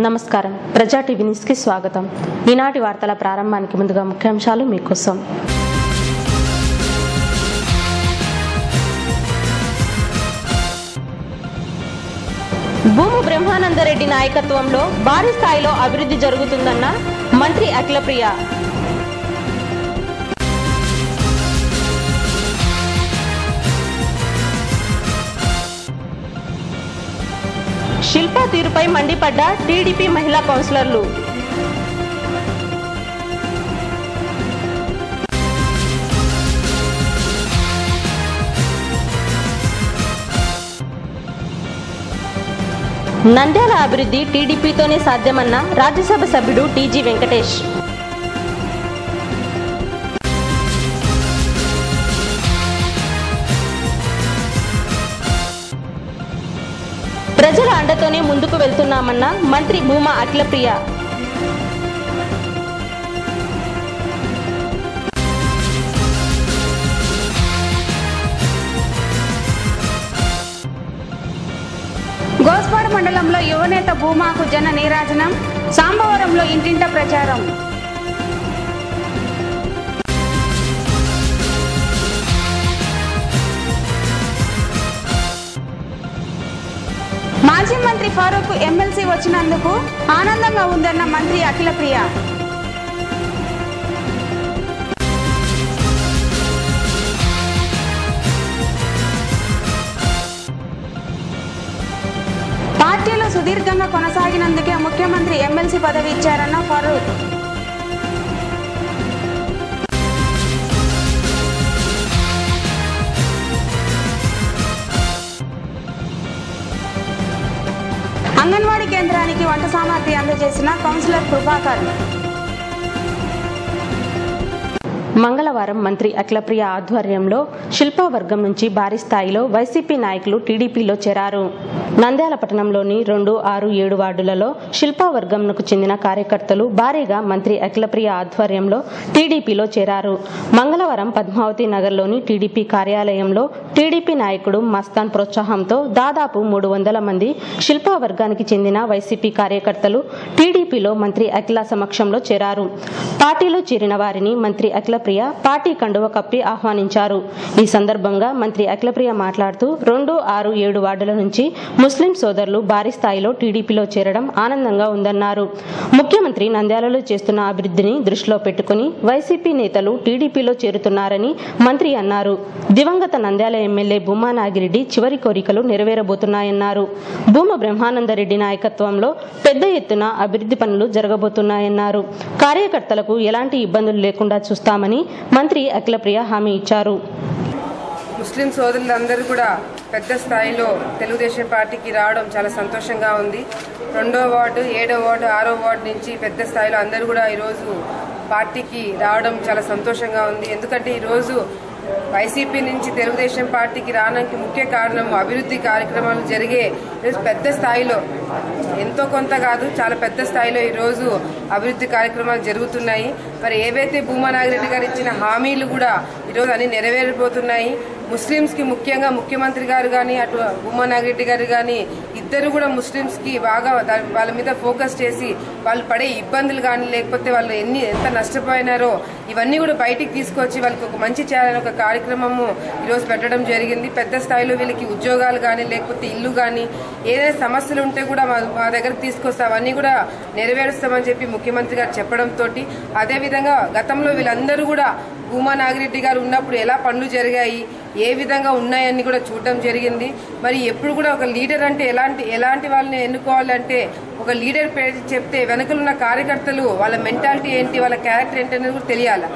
నమస్కారం. ప్రజా TV news కి స్వాగతం. ఈనాటి వార్తల ప్రారంభానికి ముందుగా ముఖ్యాంశాలు మీకోసం. భూము బ్రహ్మానందరెడ్డి నాయకత్వంలో భారీ స్థాయిలో అభివృద్ధి జరుగుతుందన్న మంత్రి అఖిలప్రియ. శిల్పా తీరుపై మండిపడ్డ టీడీపీ మహిళా కౌన్సిలర్లు. నంద్యాల అభివృద్ధి టీడీపీతోనే సాధ్యమన్న రాజ్యసభ సభ్యుడు టీజీ వెంకటేష్. ప్రజల అండతోనే ముందుకు వెళ్తున్నామన్న మంత్రి భూమా అఖిలప్రియ. గోస్పాడు మండలంలో యువనేత భూమాకు జన నీరాజనం, సాంబవరంలో ఇంటింట ప్రచారం. మాజీ మంత్రి ఫారూక్ ఎమ్మెల్సీ వచ్చినందుకు ఆనందంగా ఉందన్న మంత్రి అఖిలప్రియ. పార్టీలో సుదీర్ఘంగా కొనసాగినందుకే ముఖ్యమంత్రి ఎమ్మెల్సీ పదవి ఇచ్చారన్న ఫారూక్. అంగన్వాడీ కేంద్రానికి వంట సామాగ్రి అందజేసిన కౌన్సిలర్ కృపాకర్. మంగళవారం మంత్రి అఖిలప్రియ ఆధ్వర్యంలో శిల్పా వర్గం నుంచి భారీ స్థాయిలో వైసీపీ నాయకులు టీడీపీలో చేరారు. నంద్యాల పట్టణంలోని 2, 6, 7 వార్డులలో శిల్పా వర్గంకు చెందిన కార్యకర్తలు భారీగా మంత్రి అఖిలప్రియ ఆధ్వర్యంలో టీడీపీలో చేరారు. మంగళవారం పద్మావతి నగర్లోని టీడీపీ కార్యాలయంలో టీడీపీ నాయకుడు మస్తాన్ ప్రోత్సాహంతో దాదాపు 300 మంది శిల్పా వర్గానికి చెందిన వైసీపీ కార్యకర్తలు టీడీపీలో మంత్రి అఖిల సమక్షంలో చేరారు. పార్టీలో చేరిన వారిని మంత్రి అఖిలప్రియ పార్టీ కండువ కప్పి ఆహ్వానించారు. ఈ సందర్భంగా మంత్రి అఖిలప్రియ మాట్లాడుతూ 2, 6, 7 వార్డుల నుంచి ముస్లిం సోదరులు భారీ స్థాయిలో టీడీపీలో చేరడం ఆనందంగా ఉందన్నారు. ముఖ్యమంత్రి నంద్యాలలో చేస్తున్న అభివృద్ధిని దృష్టిలో పెట్టుకుని వైసీపీ నేతలు టీడీపీలో చేరుతున్నారని మంత్రి అన్నారు. దివంగత నంద్యాల ఎమ్మెల్యే భూమా నాగిరెడ్డి చివరి కోరికలు నెరవేరబోతున్నాయన్నారు. భూమ బ్రహ్మానందరెడ్డి నాయకత్వంలో పెద్ద ఎత్తున అభివృద్ధి పనులు జరగబోతున్నాయన్నారు. కార్యకర్తలకు ఎలాంటి ఇబ్బందులు లేకుండా చూస్తామని మంత్రి అఖిలప్రియ హామీ ఇచ్చారు. ముస్లిం సోదరులందరూ కూడా పెద్ద స్థాయిలో తెలుగుదేశం పార్టీకి రావడం చాలా సంతోషంగా ఉంది. 2వ వార్డు, 7వ వార్డు, 6వ వార్డు నుంచి పెద్ద స్థాయిలో అందరూ కూడా ఈరోజు పార్టీకి రావడం చాలా సంతోషంగా ఉంది. ఎందుకంటే ఈరోజు వైసీపీ నుంచి తెలుగుదేశం పార్టీకి రావడానికి ముఖ్య కారణం అభివృద్ధి కార్యక్రమాలు జరిగే పెద్ద స్థాయిలో, ఎంతో కొంత కాదు చాలా పెద్ద స్థాయిలో ఈరోజు అభివృద్ధి కార్యక్రమాలు జరుగుతున్నాయి. మరి ఏవైతే భూమా నాగిరెడ్డి గారు ఇచ్చిన హామీలు కూడా ఈరోజు అన్ని నెరవేరిపోతున్నాయి. ముస్లింస్కి ముఖ్యంగా ముఖ్యమంత్రి గారు కానీ అటు భూమా నాగిరెడ్డి గారు కానీ ఇద్దరు కూడా ముస్లింస్కి బాగా వాళ్ళ మీద ఫోకస్ చేసి వాళ్ళు పడే ఇబ్బందులు కానీ లేకపోతే వాళ్ళు ఎంత నష్టపోయినారో ఇవన్నీ కూడా బయటికి తీసుకొచ్చి వాళ్ళకి ఒక మంచి చేయాలని ఒక కార్యక్రమము ఈరోజు పెట్టడం జరిగింది. పెద్ద స్థాయిలో వీళ్ళకి ఉద్యోగాలు కానీ లేకపోతే ఇల్లు కానీ ఏదైనా సమస్యలు ఉంటే కూడా మా దగ్గరకు తీసుకొస్తాం, అవన్నీ కూడా నెరవేరుస్తామని చెప్పి ముఖ్యమంత్రి గారు చెప్పడంతో అదేవిధంగా గతంలో వీళ్ళందరూ కూడా భూమా నాగిరెడ్డి గారు ఉన్నప్పుడు ఎలా పనులు జరిగాయి, ఏ విధంగా ఉన్నాయని కూడా చూడడం జరిగింది. మరి ఎప్పుడు కూడా ఒక లీడర్ అంటే ఎలాంటి వాళ్ళని ఎన్నుకోవాలంటే ఒక లీడర్ పేరు చెప్తే వెనకలున్న కార్యకర్తలు వాళ్ళ మెంటాలిటీ ఏంటి, వాళ్ళ క్యారెక్టర్ ఏంటి అనేది కూడా తెలియాలి.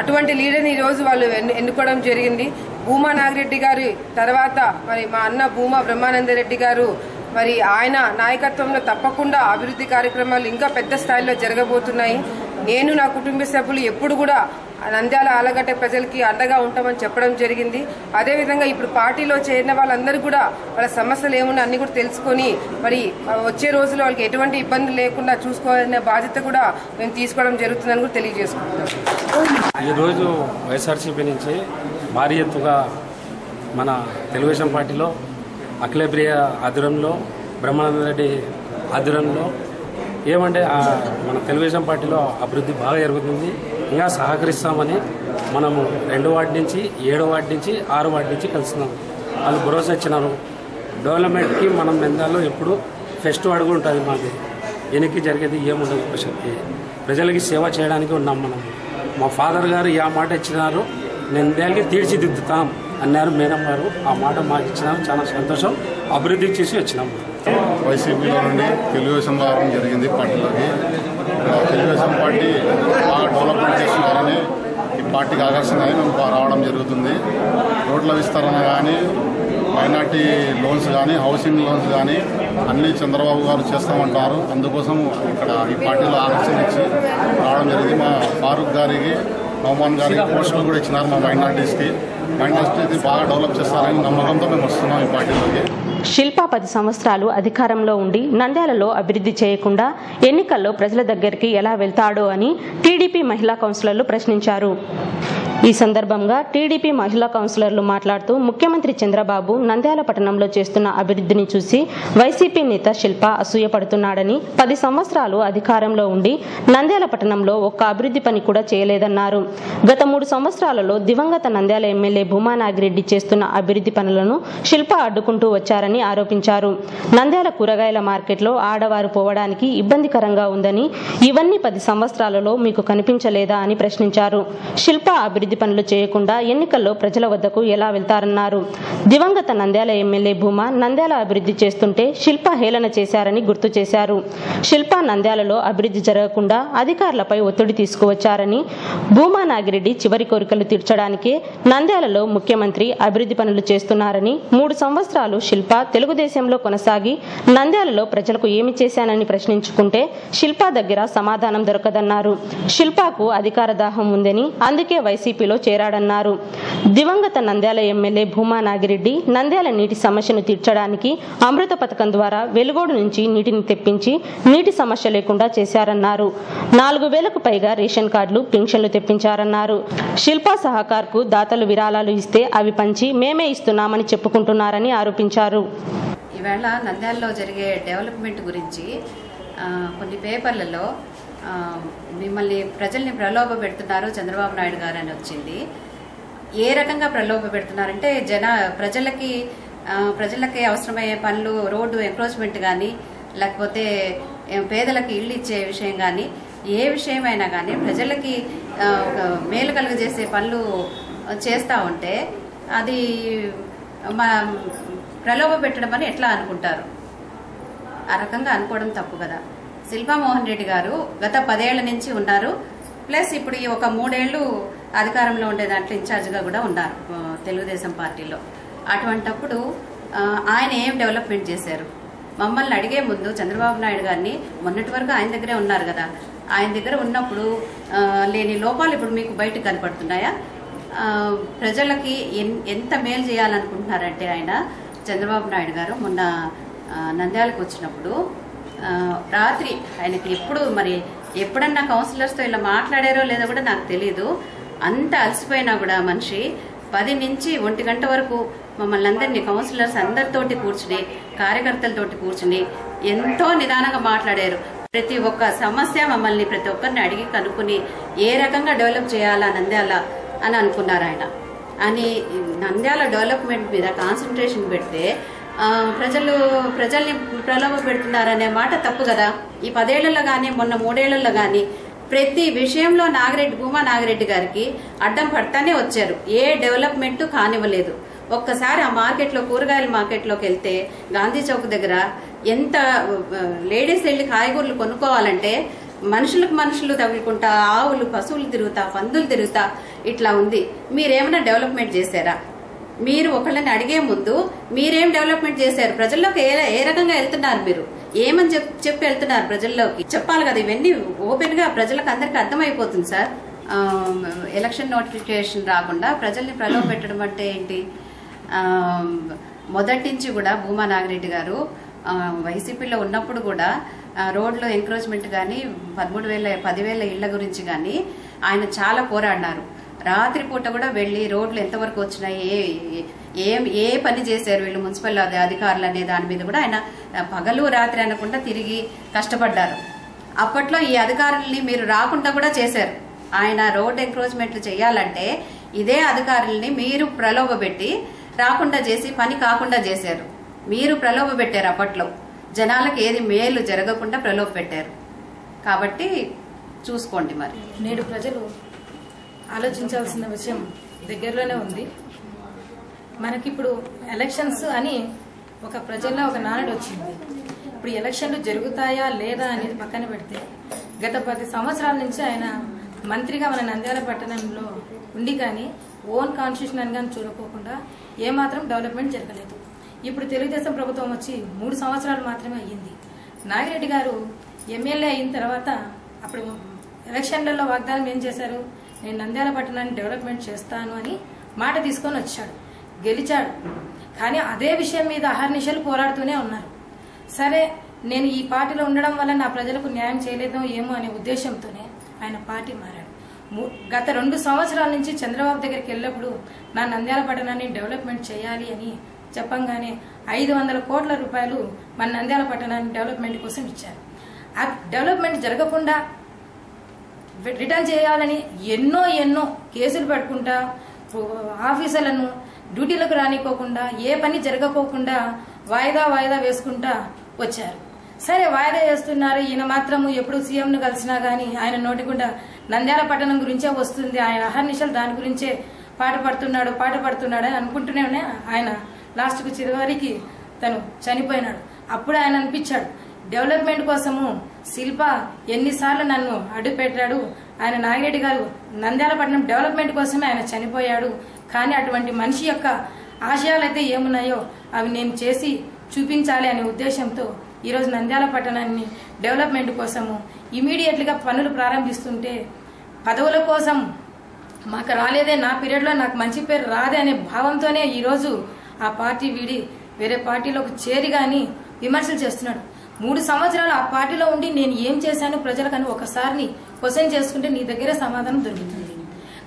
అటువంటి లీడర్ని ఈరోజు వాళ్ళు ఎన్నుకోవడం జరిగింది. భూమా నాగిరెడ్డి గారి తర్వాత మరి మా అన్న భూమా బ్రహ్మానందరెడ్డి గారు మరి ఆయన నాయకత్వంలో తప్పకుండా అభివృద్ధి కార్యక్రమాలు ఇంకా పెద్ద స్థాయిలో జరగబోతున్నాయి. నేను నా కుటుంబ సభ్యులు ఎప్పుడు కూడా నంద్యాల ఆలగడ్డ ప్రజలకి అండగా ఉంటామని చెప్పడం జరిగింది. అదేవిధంగా ఇప్పుడు పార్టీలో చేరిన వాళ్ళందరూ కూడా వాళ్ళ సమస్యలు ఏమున్నా అన్ని కూడా తెలుసుకొని మరి వచ్చే రోజుల్లో వాళ్ళకి ఎటువంటి ఇబ్బంది లేకుండా చూసుకోవాలనే బాధ్యత కూడా మేము తీసుకోవడం జరుగుతుందని కూడా తెలియజేసుకుంటున్నాం. ఈరోజు వైఎస్ఆర్సీపీ నుంచి భారీ ఎత్తుగా మన తెలుగుదేశం పార్టీలో అఖిలప్రియ ఆధ్వర్యంలో, బ్రహ్మానందరెడ్డి ఆధ్వర్యంలో ఏమంటే మన తెలుగుదేశం పార్టీలో అభివృద్ధి బాగా జరుగుతుంది, ఇంకా సహకరిస్తామని మనము 2 వార్డు నుంచి 7 వార్డు నుంచి 6 వార్డు నుంచి కలుస్తున్నాం. వాళ్ళు భరోసా ఇచ్చినారు. డెవలప్మెంట్కి మనం నంద్యాలలో ఎప్పుడు ఫస్ట్ అడుగు ఉంటుంది. మాది వెనక్కి జరిగేది ఏముండదు. ప్రజలకి సేవ చేయడానికి ఉన్నాం మనం. మా ఫాదర్ గారు ఆ మాట ఇచ్చినారు, నంద్యాలకి తీర్చిదిద్దుతాం అన్నారు మేడం గారు. ఆ మాట మాకు ఇచ్చినారు, చాలా సంతోషం. అభివృద్ధి చేసి వచ్చినాము. వైసీపీలో నుండి తెలుగుదేశం రావడం జరిగింది పార్టీలోకి. తెలుగుదేశం పార్టీ బాగా డెవలప్మెంట్ చేస్తున్నారని ఈ పార్టీకి ఆకర్షణగా మేము రావడం జరుగుతుంది. రోడ్ల విస్తరణ కానీ, మైనార్టీ లోన్స్ కానీ, హౌసింగ్ లోన్స్ కానీ అన్నీ చంద్రబాబు గారు చేస్తామంటారు. అందుకోసం ఇక్కడ ఈ పార్టీలో ఆకర్షణ ఇచ్చి రావడం జరిగింది. మా ఫారూక్ గారికి, నౌమాన్ గారికి పోస్టులు కూడా ఇచ్చినారు. మా మైనార్టీస్కి బాగా డెవలప్ చేస్తారని నమ్మకంతో మేము వస్తున్నాం ఈ పార్టీలోకి. శిల్ప 10 సంవత్సరాలు అధికారంలో ఉండి నంద్యాలలో అభివృద్ధి చేయకుండా ఎన్నికల్లో ప్రజల దగ్గరికి ఎలా వెళ్తాడో అని టీడీపీ మహిళా కౌన్సిలర్లు ప్రశ్నించారు. ఈ సందర్భంగా టీడీపీ మహిళా కౌన్సిలర్లు మాట్లాడుతూ ముఖ్యమంత్రి చంద్రబాబు నంద్యాల పట్టణంలో చేస్తున్న అభివృద్ధిని చూసి వైసీపీ నేత శిల్ప అసూయపడుతున్నాడని, 10 సంవత్సరాలు అధికారంలో ఉండి నంద్యాల పట్టణంలో ఒక్క అభివృద్ధి పని కూడా చేయలేదన్నారు. గత 3 సంవత్సరాలలో దివంగత నంద్యాల ఎమ్మెల్యే భూమా నాగిరెడ్డి చేస్తున్న అభివృద్ధి పనులను శిల్ప అడ్డుకుంటూ వచ్చారని ఆరోపించారు. నంద్యాల కూరగాయల మార్కెట్లో ఆడవారు పోవడానికి ఇబ్బందికరంగా ఉందని, ఇవన్నీ 10 సంవత్సరాలలో మీకు కనిపించలేదా అని ప్రశ్నించారు. శిల్ప అభివృద్ధి పనులు చేయకుండా ఎన్నికల్లో ప్రజల వద్దకు ఎలా వెళ్తారన్నారు. దివంగత నంద్యాల ఎమ్మెల్యే భూమా నంద్యాల అభివృద్ధి చేస్తుంటే శిల్ప హేళన చేశారని గుర్తు చేశారు. శిల్ప నంద్యాలలో అభివృద్ధి జరగకుండా అధికారులపై ఒత్తిడి తీసుకువచ్చారని, భూమా నాగిరెడ్డి చివరి కోరికలు తీర్చడానికే నంద్యాలలో ముఖ్యమంత్రి అభివృద్ధి పనులు చేస్తున్నారని, 3 సంవత్సరాలు శిల్ప తెలుగుదేశంలో కొనసాగి నంద్యాలలో ప్రజలకు ఏమి చేశానని ప్రశ్నించుకుంటే శిల్ప దగ్గర సమాధానం దొరకదన్నారు. శిల్పకు అధికార దాహం ఉందని, అందుకే వైసీపీలో చేరాడన్నారు. దివంగత నంద్యాల ఎమ్మెల్యే భూమా నాగిరెడ్డి నంద్యాల నీటి సమస్యను తీర్చడానికి అమృత పథకం ద్వారా వెలుగోడు నుంచి నీటిని తెప్పించి నీటి సమస్య లేకుండా చేశారన్నారు. 4,000కు పైగా రేషన్ కార్డులు, పింఛన్లు తెప్పించారన్నారు. శిల్ప సహకార్కు దాతలు విరాళాలు ఇస్తే అవి పంచి మేమే ఇస్తున్నామని చెప్పుకుంటున్నారని ఆరోపించారు. ఈవేళ నంద్యాలలో జరిగే డెవలప్మెంట్ గురించి కొన్ని పేపర్లలో మిమ్మల్ని ప్రజల్ని ప్రలోభ పెడుతున్నారు చంద్రబాబు నాయుడు గారు అని వచ్చింది. ఏ రకంగా ప్రలోభ పెడుతున్నారంటే ప్రజలకి అవసరమయ్యే పనులు, రోడ్డు ఎంక్రోచ్మెంట్ కానీ, లేకపోతే పేదలకి ఇళ్ళు ఇచ్చే విషయం కానీ, ఏ విషయమైనా కానీ ప్రజలకి మేలు కలుగజేసే పనులు చేస్తూ ఉంటే అది ప్రలోభ పెట్టడం అని ఎట్లా అనుకుంటారు? ఆ రకంగా అనుకోవడం తప్పు కదా. శిల్పా మోహన్ రెడ్డి గారు గత 10 ఏళ్ల నుంచి ఉన్నారు, ప్లస్ ఇప్పుడు ఈ ఒక 3 ఏళ్లు అధికారంలో ఉండే దాంట్లో ఇన్ఛార్జ్గా కూడా ఉన్నారు తెలుగుదేశం పార్టీలో. అటువంటప్పుడు ఆయన ఏం డెవలప్మెంట్ చేశారు? మమ్మల్ని అడిగే ముందు చంద్రబాబు నాయుడు గారిని, మొన్నటి వరకు ఆయన దగ్గరే ఉన్నారు కదా, ఆయన దగ్గర ఉన్నప్పుడు లేని లోపాలు ఇప్పుడు మీకు బయటకు కనపడుతున్నాయా? ప్రజలకి ఎంత మేలు చేయాలనుకుంటున్నారంటే ఆయన చంద్రబాబు నాయుడు గారు మొన్న నంద్యాలకు వచ్చినప్పుడు రాత్రి ఆయనకి ఎప్పుడన్నా కౌన్సిలర్స్తో ఇలా మాట్లాడారో లేదో కూడా నాకు తెలియదు. అంత అలసిపోయినా కూడా మనిషి 10 నుంచి 1 గంట వరకు మమ్మల్ని అందరినీ కౌన్సిలర్స్ అందరితోటి కూర్చుని, కార్యకర్తలతోటి కూర్చుని ఎంతో నిదానంగా మాట్లాడారు. ప్రతి ఒక్క సమస్య మమ్మల్ని ప్రతి ఒక్కరిని అడిగి కనుక్కుని ఏ రకంగా డెవలప్ చేయాలా నంద్యాల అని అనుకున్నారు ఆయన. అని నంద్యాల డెవలప్మెంట్ మీద కాన్సన్ట్రేషన్ పెడితే ప్రజల్ని ప్రలోభ పెడుతున్నారనే మాట తప్పు కదా. ఈ 10 ఏళ్లలో కానీ, మొన్న 3 ఏళ్లలో కానీ ప్రతి విషయంలో భూమా నాగిరెడ్డి గారికి అడ్డం పడతానే వచ్చారు. ఏ డెవలప్మెంట్ కానివ్వలేదు. ఒక్కసారి ఆ మార్కెట్లో, కూరగాయల మార్కెట్లోకి వెళ్తే గాంధీ చౌక్ దగ్గర ఎంత లేడీస్ వెళ్ళి కాయగూరలు కొనుక్కోవాలంటే మనుషులు తగులుకుంటా, ఆవులు, పశువులు తిరుగుతా, పందులు తిరుగుతా ఇట్లా ఉంది. మీరేమైనా డెవలప్మెంట్ చేశారా? మీరు ఒకళ్ళని అడిగే ముందు మీరేం డెవలప్మెంట్ చేశారు? ప్రజల్లోకి ఏ రకంగా వెళ్తున్నారు? మీరు ఏమని చెప్పి వెళ్తున్నారు? ప్రజల్లోకి చెప్పాలి కదా. ఇవన్నీ ఓపెన్ గా ప్రజలకు అందరికి అర్థమైపోతుంది సార్. ఎలక్షన్ నోటిఫికేషన్ రాకుండా ప్రజల్ని ప్రలోభ పెట్టడం అంటే ఏంటి? మొదటి నుంచి కూడా భూమా నాగిరెడ్డి గారు వైసీపీలో ఉన్నప్పుడు కూడా రోడ్లో ఎంక్రోచ్మెంట్ కానీ, 10,000 ఇళ్ల గురించి కానీ ఆయన చాలా పోరాడినారు. రాత్రిపూట కూడా వెళ్లి రోడ్లు ఎంతవరకు వచ్చినాయి, ఏ పని చేశారు వీళ్ళు మున్సిపల్ అధికారులు అనే దాని మీద కూడా ఆయన పగలు రాత్రి అనకుండా తిరిగి కష్టపడ్డారు. అప్పట్లో ఈ అధికారుల్ని మీరు రాకుండా కూడా చేశారు. ఆయన రోడ్ ఎంక్రోచ్మెంట్లు చేయాలంటే ఇదే అధికారుల్ని మీరు ప్రలోభపెట్టి రాకుండా చేసి పని కాకుండా చేశారు. మీరు ప్రలోభ పెట్టారు. అప్పట్లో జనాలకు ఏది మేలు జరగకుండా ప్రలోభ పెట్టారు. కాబట్టి చూసుకోండి. మరి నేడు ప్రజలు ఆలోచించాల్సిన విషయం దగ్గరలోనే ఉంది. మనకిప్పుడు ఎలక్షన్స్ అని ఒక ప్రజల్లో ఒక నానుడు వచ్చింది. ఇప్పుడు ఎలక్షన్లు జరుగుతాయా లేదా అనేది పక్కన పెడితే గత 10 సంవత్సరాల నుంచి ఆయన మంత్రిగా మన నంద్యాల పట్టణంలో ఉండి కానీ ఓన్ కాన్స్టిట్యూషన్ కానీ చూడకోకుండా ఏమాత్రం డెవలప్మెంట్ జరగలేదు. ఇప్పుడు తెలుగుదేశం ప్రభుత్వం వచ్చి 3 సంవత్సరాలు మాత్రమే అయ్యింది. నాగిరెడ్డి గారు ఎమ్మెల్యే అయిన తర్వాత అప్పుడు ఎలక్షన్లలో వాగ్దానం ఏం చేశారు? నేను నంద్యాల పట్టణాన్ని డెవలప్మెంట్ చేస్తాను అని మాట తీసుకొని వచ్చాడు, గెలిచాడు. కానీ అదే విషయం మీద అహర్నిశలు పోరాడుతూనే ఉన్నారు. సరే, నేను ఈ పార్టీలో ఉండడం వల్ల నా ప్రజలకు న్యాయం చేయలేదో ఏమో అనే ఉద్దేశంతోనే ఆయన పార్టీ మారాడు. గత 2 సంవత్సరాల నుంచి చంద్రబాబు దగ్గరికి వెళ్ళినప్పుడు నా నంద్యాల పట్టణాన్ని డెవలప్మెంట్ చేయాలి అని చెప్పంగానే 500 కోట్ల రూపాయలు మన నంద్యాల పట్టణాన్ని డెవలప్మెంట్ కోసం ఇచ్చారు. ఆ డెవలప్మెంట్ జరగకుండా రిటర్న్ చేయాలని ఎన్నో కేసులు పెట్టుకుంటా ఆఫీసర్లను డ్యూటీలకు రానికోకుండా ఏ పని జరగకోకుండా వాయిదా వేసుకుంటా వచ్చారు. సరే, వాయిదా వేస్తున్నారు. ఈయన మాత్రము ఎప్పుడు సీఎంను కలిసినా గానీ ఆయన నోటికుండా నంద్యాల పట్టణం గురించే వస్తుంది, ఆయన అహర్నిశలు దాని గురించే పాట పడుతున్నాడు అని అనుకుంటూనే ఆయన లాస్ట్కు చివరికి తను చనిపోయినాడు. అప్పుడు ఆయన అనిపించాడు, డెవలప్మెంట్ కోసము శిల్ప ఎన్నిసార్లు నన్ను అడ్డుపెట్టాడు. ఆయన నాగిరెడ్డి గారు నంద్యాల పట్టణం డెవలప్మెంట్ కోసమే ఆయన చనిపోయాడు. కానీ అటువంటి మనిషి యొక్క ఆశయాలు అయితే ఏమున్నాయో అవి నేను చేసి చూపించాలి అనే ఉద్దేశంతో ఈరోజు నంద్యాల పట్టణాన్ని డెవలప్మెంట్ కోసము ఇమీడియట్గా పనులు ప్రారంభిస్తుంటే పదవుల కోసం మాకు రాలేదే, నా పీరియడ్లో నాకు మంచి పేరు రాదే అనే భావంతోనే ఈరోజు ఆ పార్టీ వీడి వేరే పార్టీలోకి చేరి గాని విమర్శలు చేస్తున్నాడు. 3 సంవత్సరాలు ఆ పార్టీలో ఉండి నేను ఏం చేశాను ప్రజలకని ఒకసారి క్వశ్చన్ చేసుకుంటే నీ దగ్గరే సమాధానం దొరుకుతుంది.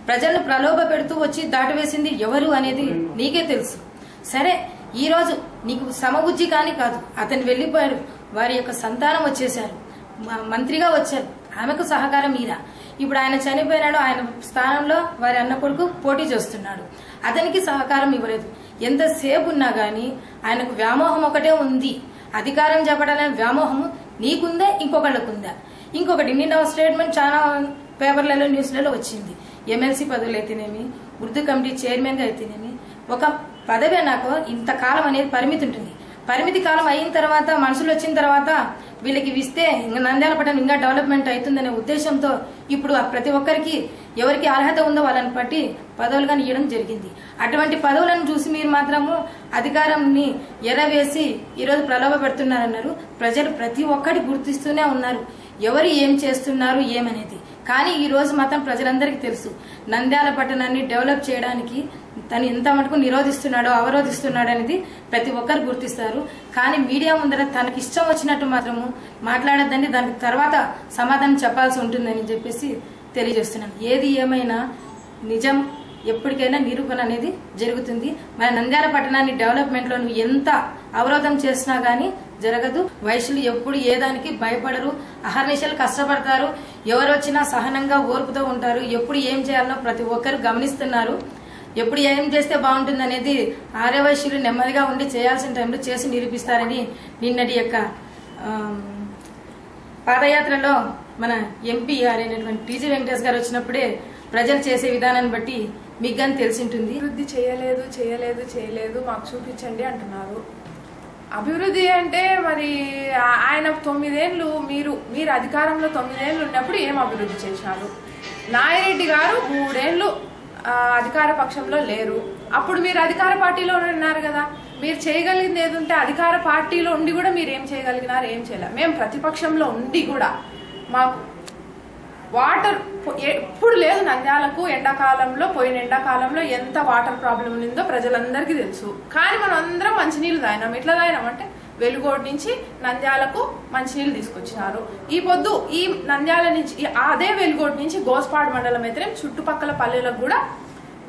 ప్రజలను ప్రలోభ పెడుతూ వచ్చి దాటివేసింది ఎవరు అనేది నీకే తెలుసు. సరే, ఈ రోజు నీకు సమబుద్ధి కాదు, అతను వెళ్లిపోయాడు, వారి యొక్క సంతానం వచ్చేశారు, మంత్రిగా వచ్చారు, ఆమెకు సహకారం మీరా. ఇప్పుడు ఆయన చనిపోయినాడు, ఆయన స్థానంలో వారి అన్న కొడుకు పోటీ చేస్తున్నాడు, అతనికి సహకారం ఇవ్వలేదు. ఎంతసేపు ఉన్నా గానీ ఆయనకు వ్యామోహం ఒకటే ఉంది, అధికారం చెప్పడాలనే వ్యామోహము నీకుందా ఇంకొకళ్ళకుందా. ఇంకొకటి నిన్న స్టేట్మెంట్ చాలా పేపర్లలో న్యూస్లలో వచ్చింది. ఎమ్మెల్సీ పదవులు అయితేనేమి, ఉర్దూ కమిటీ చైర్మన్ గా అయితేనేమి, ఒక పదవే నాకు ఇంతకాలం అనేది పరిమితి ఉంటుంది. పరిమితి కాలం అయిన తర్వాత మనుషులు వచ్చిన తర్వాత వీళ్ళకి ఇస్తే ఇంకా నంద్యాల పట్టణం ఇంకా డెవలప్మెంట్ అవుతుందనే ఉద్దేశంతో ఇప్పుడు ప్రతి ఒక్కరికి ఎవరికి అర్హత ఉందో వాళ్ళని బట్టి పదవులుగా ఇవ్వడం జరిగింది. అటువంటి పదవులను చూసి మీరు మాత్రము అధికారాన్ని ఎరవేసి ఈరోజు ప్రలోభ పెడుతున్నారన్నారు. ప్రజలు ప్రతి ఒక్కటి గుర్తిస్తూనే ఉన్నారు ఎవరు ఏం చేస్తున్నారు ఏమనేది. కానీ ఈ రోజు మాత్రం ప్రజలందరికీ తెలుసు నంద్యాల పట్టణాన్ని డెవలప్ చేయడానికి తను ఎంత మటుకు నిరోధిస్తున్నాడో అవరోధిస్తున్నాడు అనేది ప్రతి ఒక్కరు గుర్తిస్తారు. కానీ మీడియా ముందర తనకి ఇష్టం వచ్చినట్టు మాత్రము మాట్లాడద్దని, దానికి తర్వాత సమాధానం చెప్పాల్సి ఉంటుందని చెప్పేసి తెలియజేస్తున్నాను. ఏది ఏమైనా నిజం ఎప్పటికైనా నిరూపణ అనేది జరుగుతుంది. మన నంద్యాల పట్టణాన్ని డెవలప్మెంట్ లో నువ్వు ఎంత అవరోధం చేసినా గానీ జరగదు. వైశ్యులు ఎప్పుడు ఏదానికి భయపడరు, అహర్నిశలు కష్టపడతారు, ఎవరు వచ్చినా సహనంగా ఓర్పుతో ఉంటారు. ఎప్పుడు ఏం చేయాలనో ప్రతి ఒక్కరు గమనిస్తున్నారు. ఎప్పుడు ఏం చేస్తే బాగుంటుంది అనేది ఆర్యవైశ్యులు నెమ్మదిగా ఉండి చేయాల్సిన టైంలో చేసి నిరూపిస్తారని నిన్నటి యొక్క పాదయాత్రలో మన ఎంపీ అయినటువంటి టీజీ వెంకటేష్ గారు వచ్చినప్పుడే ప్రజలు చేసే విధానాన్ని బట్టి మీకు కానీ తెలిసి ఉంటుంది. అభివృద్ధి చేయలేదు మాకు చూపించండి అంటున్నారు. అభివృద్ధి అంటే మరి ఆయన 9 ఏళ్ళు మీరు అధికారంలో 9 ఏళ్ళు ఉన్నప్పుడు ఏం అభివృద్ధి చేశారు? నాగిరెడ్డి గారు 3 ఏళ్ళు అధికార పక్షంలో లేరు. అప్పుడు మీరు అధికార పార్టీలో ఉన్నారు కదా, మీరు చేయగలిగింది ఏది ఉంటే అధికార పార్టీలో ఉండి కూడా మీరు ఏం చేయగలిగినారు? ఏం చేయలేదు. మేము ప్రతిపక్షంలో ఉండి కూడా మాకు వాటర్ ఎప్పుడు లేదు. నంద్యాలకు పోయిన ఎండాకాలంలో ఎంత వాటర్ ప్రాబ్లం ఉందో ప్రజలందరికీ తెలుసు. కానీ మనం అందరం మంచినీళ్ళు తాగినాం. ఎట్లా తాగినామంటే వెలుగోడు నుంచి నంద్యాలకు మంచినీళ్ళు తీసుకొచ్చినారు. ఈ పొద్దు ఈ నంద్యాల నుంచి అదే వెలుగోడు నుంచి గోస్పాడు మండలం అయితే చుట్టుపక్కల పల్లెలకు కూడా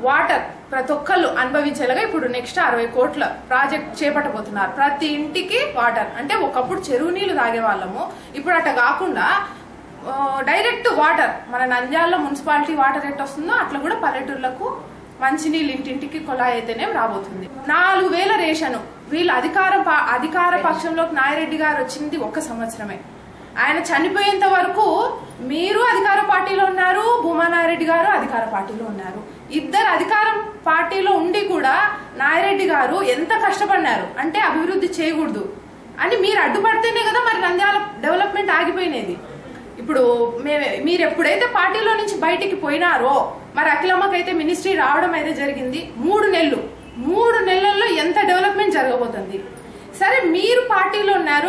వాటర్ ప్రతి ఒక్కళ్ళు అనుభవించేలాగా ఇప్పుడు నెక్స్ట్ 60 కోట్ల ప్రాజెక్ట్ చేపట్టబోతున్నారు. ప్రతి ఇంటికి వాటర్ అంటే ఒకప్పుడు చెరువు నీళ్లు తాగే వాళ్ళము, ఇప్పుడు అట్లా కాకుండా డైరెక్ట్ వాటర్ మన నంద్యాలలో మున్సిపాలిటీ వాటర్ ఎట్ వస్తుందో అట్లా కూడా పల్లెటూర్లకు మంచినీళ్ళు ఇంటింటికి కొలాయి అయితేనే రాబోతుంది. 4,000 రేషను వీళ్ళు అధికార పక్షంలోకి నాయిరెడ్డి గారు వచ్చింది 1 సంవత్సరమే. ఆయన చనిపోయేంత వరకు మీరు అధికార పార్టీలో ఉన్నారు, భూమా నాయిరెడ్డి గారు అధికార పార్టీలో ఉన్నారు. ఇద్దరు అధికారం పార్టీలో ఉండి కూడా నాయిరెడ్డి గారు ఎంత కష్టపడినారు అంటే అభివృద్ధి చేయకూడదు అని మీరు అడ్డుపడితేనే కదా మరి నంద్యాల డెవలప్మెంట్ ఆగిపోయినది. ఇప్పుడు మీరు ఎప్పుడైతే పార్టీలో నుంచి బయటికి పోయినారో మరి అఖిలమ్మకైతే మినిస్ట్రీ రావడం అయితే జరిగింది 3 నెలలు. 3 నెలల్లో ఎంత డెవలప్మెంట్ జరగబోతుంది? సరే మీరు పార్టీలో ఉన్నారు,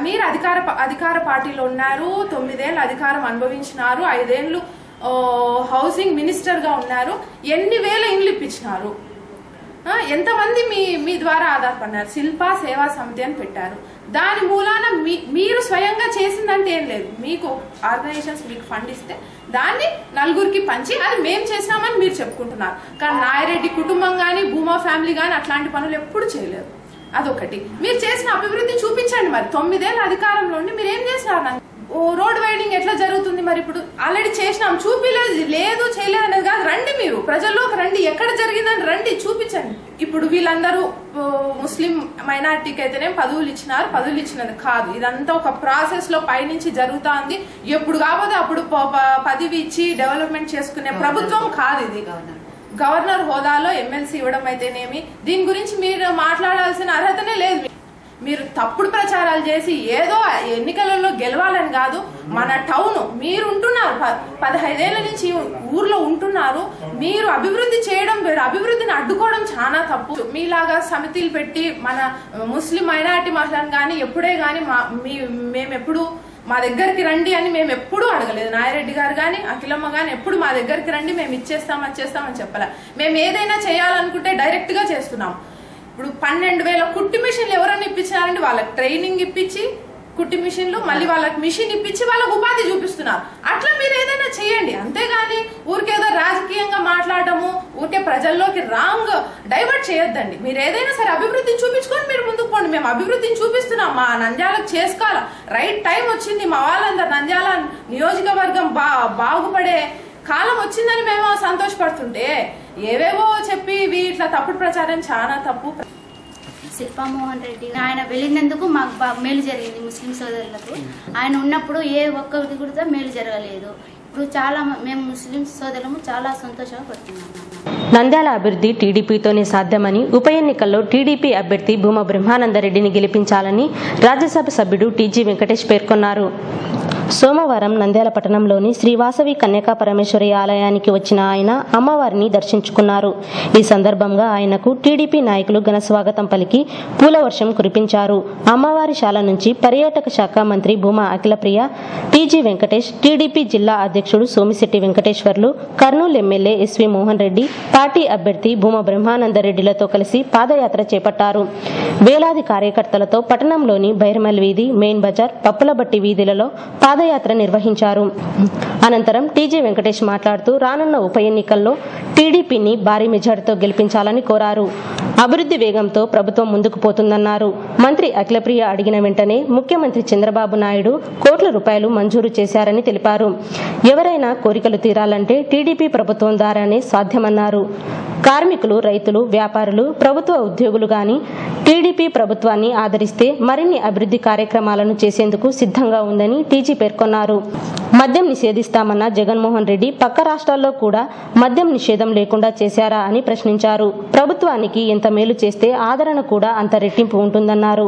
మీరు అధికార పార్టీలో ఉన్నారు, 9 ఏళ్ళు అధికారం అనుభవించినారు, 5 ఏళ్ళు హౌసింగ్ మినిస్టర్ గా ఉన్నారు, ఎన్ని వేల ఇండ్లు ఇప్పించినారు, ఎంతమంది మీ ద్వారా ఆధారపడినారు? శిల్పా సేవా సమితి అని పెట్టారు. దాని మూలాన మీరు స్వయంగా చేసిందంటే ఏం లేదు. మీకు ఆర్గనైజేషన్స్ మీకు ఫండ్ ఇస్తే దాన్ని నలుగురికి పంచి అది మేము చేసినామని మీరు చెప్పుకుంటున్నారు. కానీ నాయిరెడ్డి కుటుంబం కానీ భూమా ఫ్యామిలీ కానీ అట్లాంటి పనులు ఎప్పుడు చేయలేదు. అదొకటి. మీరు చేసిన అభివృద్ధి చూపించండి. మరి 9 ఏళ్ళ అధికారంలో ఉండి మీరు ఏం చేసినారు? రోడ్ వైడింగ్ ఎట్లా జరుగుతుంది? మరి ఇప్పుడు ఆల్రెడీ చేసినాం, చూపిలేదు, లేదు చేయలేదు అనేది కాదు. రండి, మీరు ప్రజల్లోకి రండి, ఎక్కడ జరిగిందని రండి, చూపించండి. ఇప్పుడు వీళ్ళందరూ ముస్లిం మైనార్టీకి అయితేనే పదవులు ఇచ్చినారు, పదవులు ఇచ్చినది కాదు. ఇదంతా ఒక ప్రాసెస్ లో పైనుంచి జరుగుతా ఉంది. ఎప్పుడు కాకపోతే అప్పుడు పదవి ఇచ్చి డెవలప్మెంట్ చేసుకునే ప్రభుత్వం కాదు ఇది. గవర్నర్ హోదాలో ఎమ్మెల్సీ ఇవ్వడం అయితేనేమి, దీని గురించి మీరు మాట్లాడాల్సిన అర్హతనే లేదు. మీరు తప్పుడు ప్రచారాలు చేసి ఏదో ఎన్నికలలో గెలవాలని కాదు. మన టౌన్ మీరు ఉంటున్నారు, 15 ఏళ్ల నుంచి ఊర్లో ఉంటున్నారు, మీరు అభివృద్ధి చేయడం వేరు, అభివృద్ధిని అడ్డుకోవడం చాలా తప్పు. మీలాగా సమితిలు పెట్టి మన ముస్లిం మైనారిటీ మహిళను కానీ ఎప్పుడే కానీ మేమెప్పుడు మా దగ్గరికి రండి అని మేము ఎప్పుడూ అడగలేదు. నాయిరెడ్డి గారు కానీ అఖిలమ్మ కానీ ఎప్పుడు మా దగ్గరికి రండి మేము ఇచ్చేస్తామని చెప్పలే. మేము ఏదైనా చేయాలనుకుంటే డైరెక్ట్ గా చేస్తున్నాం. ఇప్పుడు 12,000 కుట్టి మిషన్లు ఎవరైనా ఇప్పించినారండి? వాళ్ళకి ట్రైనింగ్ ఇప్పించి కుట్టి మిషన్లు, మళ్ళీ వాళ్ళకి మిషన్ ఇప్పించి వాళ్ళకు ఉపాధి చూపిస్తున్నారు. అట్లా మీరు ఏదైనా చేయండి. అంతేగాని ఊరికేదో రాజకీయంగా మాట్లాడటము, ఊరికే ప్రజల్లోకి రాంగ్ డైవర్ట్ చేయొద్దండి. మీరు ఏదైనా సరే అభివృద్ధిని చూపించుకొని మీరు ముందుకు పోండి. మేము అభివృద్ధిని చూపిస్తున్నాం, మా నంద్యాలకు చేసుకోవాలి, రైట్ టైం వచ్చింది, మా వాళ్ళందరూ నంద్యాల నియోజకవర్గం బాగుపడే కాలం వచ్చిందని మేము సంతోషపడుతుంటే ఏవేవో చెప్పి ఇట్లా తప్పుడు ప్రచారం చాలా తప్పు. శిల్పా మోహన్ రెడ్డి ఆయన వెళ్ళినందుకు మాకు మేలు జరిగింది. ముస్లిం సోదరులకు ఆయన ఉన్నప్పుడు ఏ ఒక్కరికి కూడా మేలు జరగలేదు. ఇప్పుడు మేము ముస్లిం సోదరులము చాలా సంతోషంగా పడుతున్నాము. నంద్యాల అభివృద్ధి టీడీపీతోనే సాధ్యమని, ఉప ఎన్నికల్లో టీడీపీ అభ్యర్థి భూమా బ్రహ్మానందరెడ్డిని గెలిపించాలని రాజ్యసభ సభ్యుడు టీజీ వెంకటేష్ పేర్కొన్నారు. సోమవారం నంద్యాల పట్టణంలోని శ్రీ వాసవి కన్యకా పరమేశ్వరి ఆలయానికి వచ్చిన ఆయన అమ్మవారిని దర్శించుకున్నారు. ఈ సందర్భంగా ఆయనకు టీడీపీ నాయకులు ఘన స్వాగతం పలికి పూల వర్షం కురిపించారు. అమ్మవారి శాల నుంచి పర్యాటక శాఖ మంత్రి భూమా అఖిలప్రియ, టీజీ వెంకటేష్, టీడీపీ జిల్లా అధ్యక్షుడు Somisetty Venkateswarlu, Kurnool MLA SV Mohan Reddy, party అభ్యర్థి భూమా బ్రహ్మానందరెడ్డిలతో కలిసి పాదయాత్ర చేపట్టారు. వేలాది కార్యకర్తలతో పట్టణంలోని బైర్మల్ వీధి, మెయిన్ బజార్, పప్పులబట్టి వీధులలో పాదయాత్ర నిర్వహించారు. అనంతరం టీజీ వెంకటేష్ మాట్లాడుతూ రానున్న ఉప ఎన్నికల్లో టీడీపీని భారీ మెజార్టీతో గెలిపించాలని కోరారు. అభివృద్ధి వేగంతో ప్రభుత్వం ముందుకు పోతుందన్నారు. మంత్రి అఖిలప్రియ అడిగిన వెంటనే ముఖ్యమంత్రి చంద్రబాబు నాయుడు కోట్ల రూపాయలు మంజూరు చేశారని తెలిపారు. ఎవరైనా కోరికలు తీరాలంటే టీడీపీ ప్రభుత్వం ద్వారానే సాధ్యమన్నారు. కార్మికులు, రైతులు, వ్యాపారులు, ప్రభుత్వ ఉద్యోగులు గాని టీడీపీ ప్రభుత్వాన్ని ఆదరిస్తే మరిన్ని అభివృద్ధి కార్యక్రమాలను చేసేందుకు సిద్ధంగా ఉందని టీజీ పేర్కొన్నారు. మద్యం నిషేధిస్తామన్న జగన్మోహన్ రెడ్డి పక్క రాష్ట్రాల్లో కూడా మద్యం నిషేధం లేకుండా చేశారా అని ప్రశ్నించారు. ప్రభుత్వానికి ఎంత మేలు చేస్తే ఆదరణ కూడా అంత రెట్టింపు ఉంటుందన్నారు.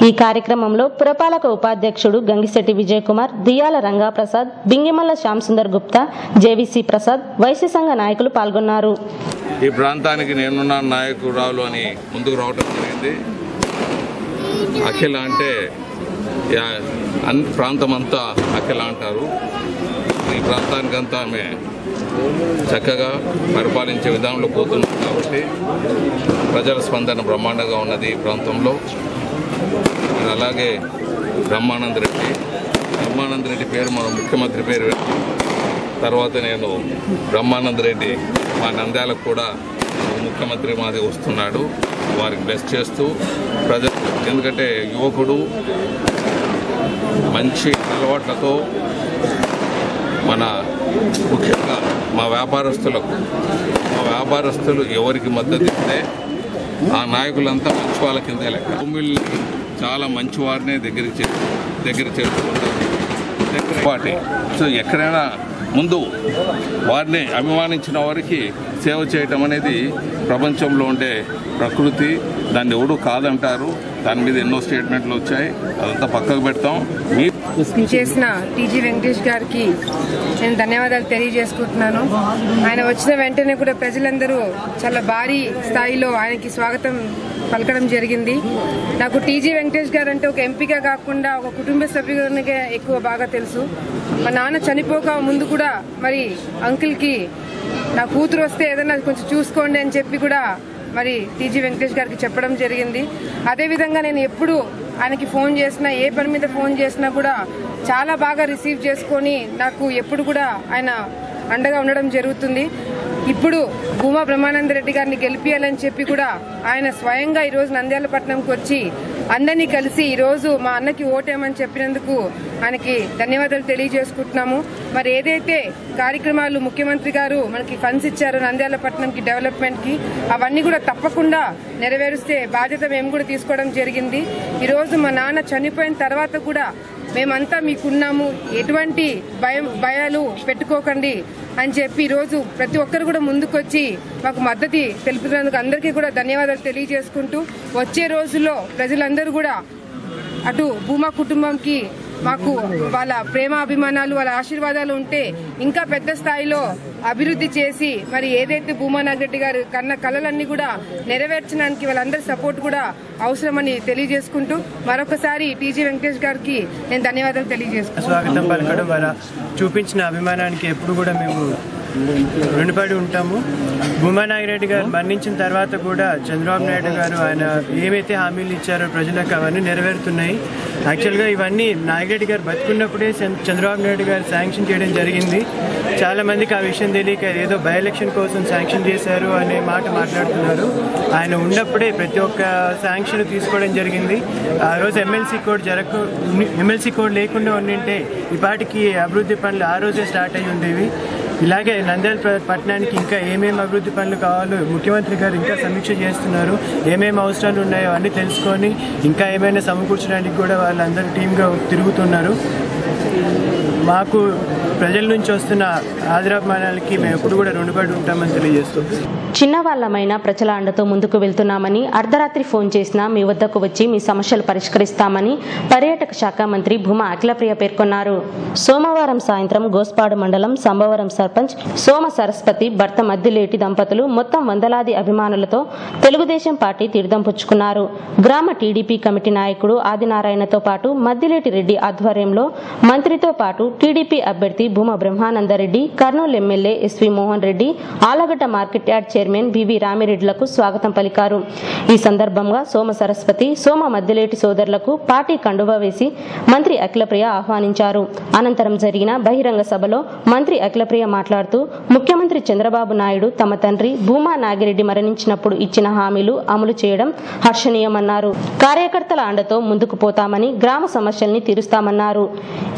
ఈ కార్యక్రమంలో పురపాలక ఉపాధ్యక్షుడు గంగిశెట్టి విజయ్ కుమార్, దియాల రంగాప్రసాద్, బింగిమల్ల శ్యామ్ సుందర్ గుప్తా, జేవీసీ ప్రసాద్, వైశ్య సంఘ నాయకులు పాల్గొన్నారు. ఈ ప్రాంతానికి నేనున్న నాయకురాలు అని ముందుకు రావడం జరిగింది. అఖిల అంటే ప్రాంతం అంతా అఖిల అంటారు. ఈ ప్రాంతానికంతా ఆమె చక్కగా పరిపాలించే విధానంలో పోతుంది కాబట్టి ప్రజల స్పందన బ్రహ్మాండంగా ఉన్నది ఈ ప్రాంతంలో. అలాగే బ్రహ్మానంద రెడ్డి పేరు మన ముఖ్యమంత్రి పేరు తర్వాత నేను బ్రహ్మానంద రెడ్డి మా నంద్యాలకు కూడా ముఖ్యమంత్రి మాది వస్తున్నాడు. వారికి బెస్ట్ చేస్తూ ప్రజలు, ఎందుకంటే యువకుడు మంచి అలవాట్లతో మన ముఖ్యంగా మా వ్యాపారస్తులు ఎవరికి మద్దతు ఇస్తే ఆ నాయకులంతా మంచి వాళ్ళ కిందే లెక్క. భూముల్ని చాలా మంచి వారినే దగ్గర చేరుకుంటారు పార్టీ. సో ఎక్కడైనా ముందు వారిని అభిమానించిన వారికి సేవ చేయటం అనేది ప్రపంచంలో ఉండే ప్రకృతి. దాన్ని ఎవడు కాదంటారు. దాని మీద ఎన్నో స్టేట్మెంట్లు వచ్చాయి, అదంతా పక్కకు పెడతాం. చేసిన టీజీ వెంకటేష్ గారికి నేను ధన్యవాదాలు తెలియజేసుకుంటున్నాను. ఆయన వచ్చిన వెంటనే కూడా ప్రజలందరూ చాలా భారీ స్థాయిలో ఆయనకి స్వాగతం పలకడం జరిగింది. నాకు టీజీ వెంకటేష్ గారు అంటే ఒక ఎంపీగా కాకుండా ఒక కుటుంబ సభ్యునిగా ఎక్కువ బాగా తెలుసు. మా నాన్న చనిపోక ముందు కూడా మరి అంకుల్కి నా కూతురు వస్తే ఏదైనా కొంచెం చూసుకోండి అని చెప్పి కూడా మరి టీజీ వెంకటేష్ గారికి చెప్పడం జరిగింది. అదేవిధంగా నేను ఎప్పుడు ఆయనకి ఫోన్ చేసినా, ఏ పని మీద ఫోన్ చేసినా కూడా చాలా బాగా రిసీవ్ చేసుకొని నాకు ఎప్పుడు కూడా ఆయన అండగా ఉండడం జరుగుతుంది. ఇప్పుడు భూమా బ్రహ్మానంద రెడ్డి గారిని గెలిపియాలని చెప్పి కూడా ఆయన స్వయంగా ఈరోజు నంద్యాల పట్టణంకి వచ్చి అందరినీ కలిసి ఈరోజు మా అన్నకి ఓటేయమని చెప్పినందుకు ఆయనకి ధన్యవాదాలు తెలియజేసుకుంటున్నాము. మరి ఏదైతే కార్యక్రమాలు ముఖ్యమంత్రి గారు మనకి ఫండ్స్ ఇచ్చారో నంద్యాల పట్టణంకి డెవలప్మెంట్కి, అవన్నీ కూడా తప్పకుండా నెరవేరుస్తే బాధ్యత మేము కూడా తీసుకోవడం జరిగింది. ఈరోజు మా నాన్న చనిపోయిన తర్వాత కూడా మేమంతా మీకున్నాము, ఎటువంటి భయాలు పెట్టుకోకండి అని చెప్పి ఈరోజు ప్రతి ఒక్కరు కూడా ముందుకొచ్చి మాకు మద్దతు తెలుపుతున్నందుకు అందరికీ కూడా ధన్యవాదాలు తెలియజేసుకుంటూ, వచ్చే రోజుల్లో ప్రజలందరూ కూడా అటు భూమా కుటుంబంకి మాకు వాళ్ళ ప్రేమ అభిమానాలు, వాళ్ళ ఆశీర్వాదాలు ఉంటే ఇంకా పెద్ద స్థాయిలో అభివృద్ధి చేసి మరి ఏదైతే భూమా నాగిరెడ్డి గారు కన్న కళలన్నీ కూడా నెరవేర్చడానికి వాళ్ళందరి సపోర్ట్ కూడా అవసరమని తెలియజేసుకుంటూ మరొకసారి టీజీ వెంకటేష్ గారికి నేను ధన్యవాదాలు తెలియజేసుకుంటాను. స్వాగతం పలకడం వారు చూపించిన అభిమానానికి ఎప్పుడు కూడా మేము రుణపడి ఉంటాము. భూమా నాగిరెడ్డి గారు మరణించిన తర్వాత కూడా చంద్రబాబు నాయుడు గారు ఆయన ఏమైతే హామీలు ఇచ్చారో ప్రజలకు అవన్నీ నెరవేరుతున్నాయి. యాక్చువల్గా ఇవన్నీ నాగిరెడ్డి గారు బతుకున్నప్పుడే చంద్రబాబు నాయుడు గారు శాంక్షన్ చేయడం జరిగింది. చాలా మందికి ఆ విషయం తెలియక ఏదో బై ఎలక్షన్ కోసం శాంక్షన్ చేశారు అనే మాట మాట్లాడుతున్నారు. ఆయన ఉన్నప్పుడే ప్రతి ఒక్క శాంక్షన్ తీసుకోవడం జరిగింది. ఆ రోజు ఎమ్మెల్సీ కోడ్ లేకుండా ఉండింటే ఈ పాటికి అభివృద్ధి పనులు ఆ రోజే స్టార్ట్ అయ్యి ఉండేవి. ఇలాగే నంద్యాల పట్టణానికి ఇంకా ఏమేమి అభివృద్ధి పనులు కావాలో ముఖ్యమంత్రి గారు ఇంకా సమీక్ష చేస్తున్నారు. ఏమేమి అవసరాలు ఉన్నాయో అన్నీ తెలుసుకొని ఇంకా ఏమైనా సమకూర్చడానికి కూడా వాళ్ళందరూ టీమ్గా తిరుగుతున్నారు. మాకు ప్రజల నుంచి వస్తున్న ఆదరాభిమానాలకి మేము ఎప్పుడు కూడా రుణపడి ఉంటామని తెలియజేస్తున్నాం. చిన్నవాళ్లమైన ప్రజల అండతో ముందుకు వెళ్తున్నామని, అర్ధరాత్రి ఫోన్ చేసినా మీ వద్దకు వచ్చి మీ సమస్యలు పరిష్కరిస్తామని పర్యాటక శాఖ మంత్రి భూమా అఖిలప్రియ పేర్కొన్నారు. సోమవారం సాయంత్రం గోస్పాడు మండలం సంబవరం సర్పంచ్ సోమ సరస్వతి భర్త మద్దిలేటి దంపతులు మొత్తం వందలాది అభిమానులతో తెలుగుదేశం పార్టీ తీర్థం పుచ్చుకున్నారు. గ్రామ టీడీపీ కమిటీ నాయకుడు ఆదినారాయణతో పాటు మద్దిలేటి రెడ్డి ఆధ్వర్యంలో మంత్రితో పాటు టీడీపీ అభ్యర్థి Bhuma Brahmananda Reddy, Kurnool MLA SV Mohan Reddy, Allagadda market yard chairman BV రామిరెడ్డిలకు స్వాగతం పలికారు. ఈ సందర్భంగా సోమ సరస్వతి, సోమ మద్దిలేటి సోదరులకు పార్టీ కండువా వేసి మంత్రి అఖిలప్రియ ఆహ్వానించారు. అనంతరం జరిగిన బహిరంగ సభలో మంత్రి అఖిలప్రియ మాట్లాడుతూ, ముఖ్యమంత్రి చంద్రబాబు నాయుడు తమ తండ్రి భూమా నాగిరెడ్డి మరణించినప్పుడు ఇచ్చిన హామీలు అమలు చేయడం హర్షణీయమన్నారు. కార్యకర్తల అండతో ముందుకు పోతామని, గ్రామ సమస్యల్ని తీరుస్తామన్నారు.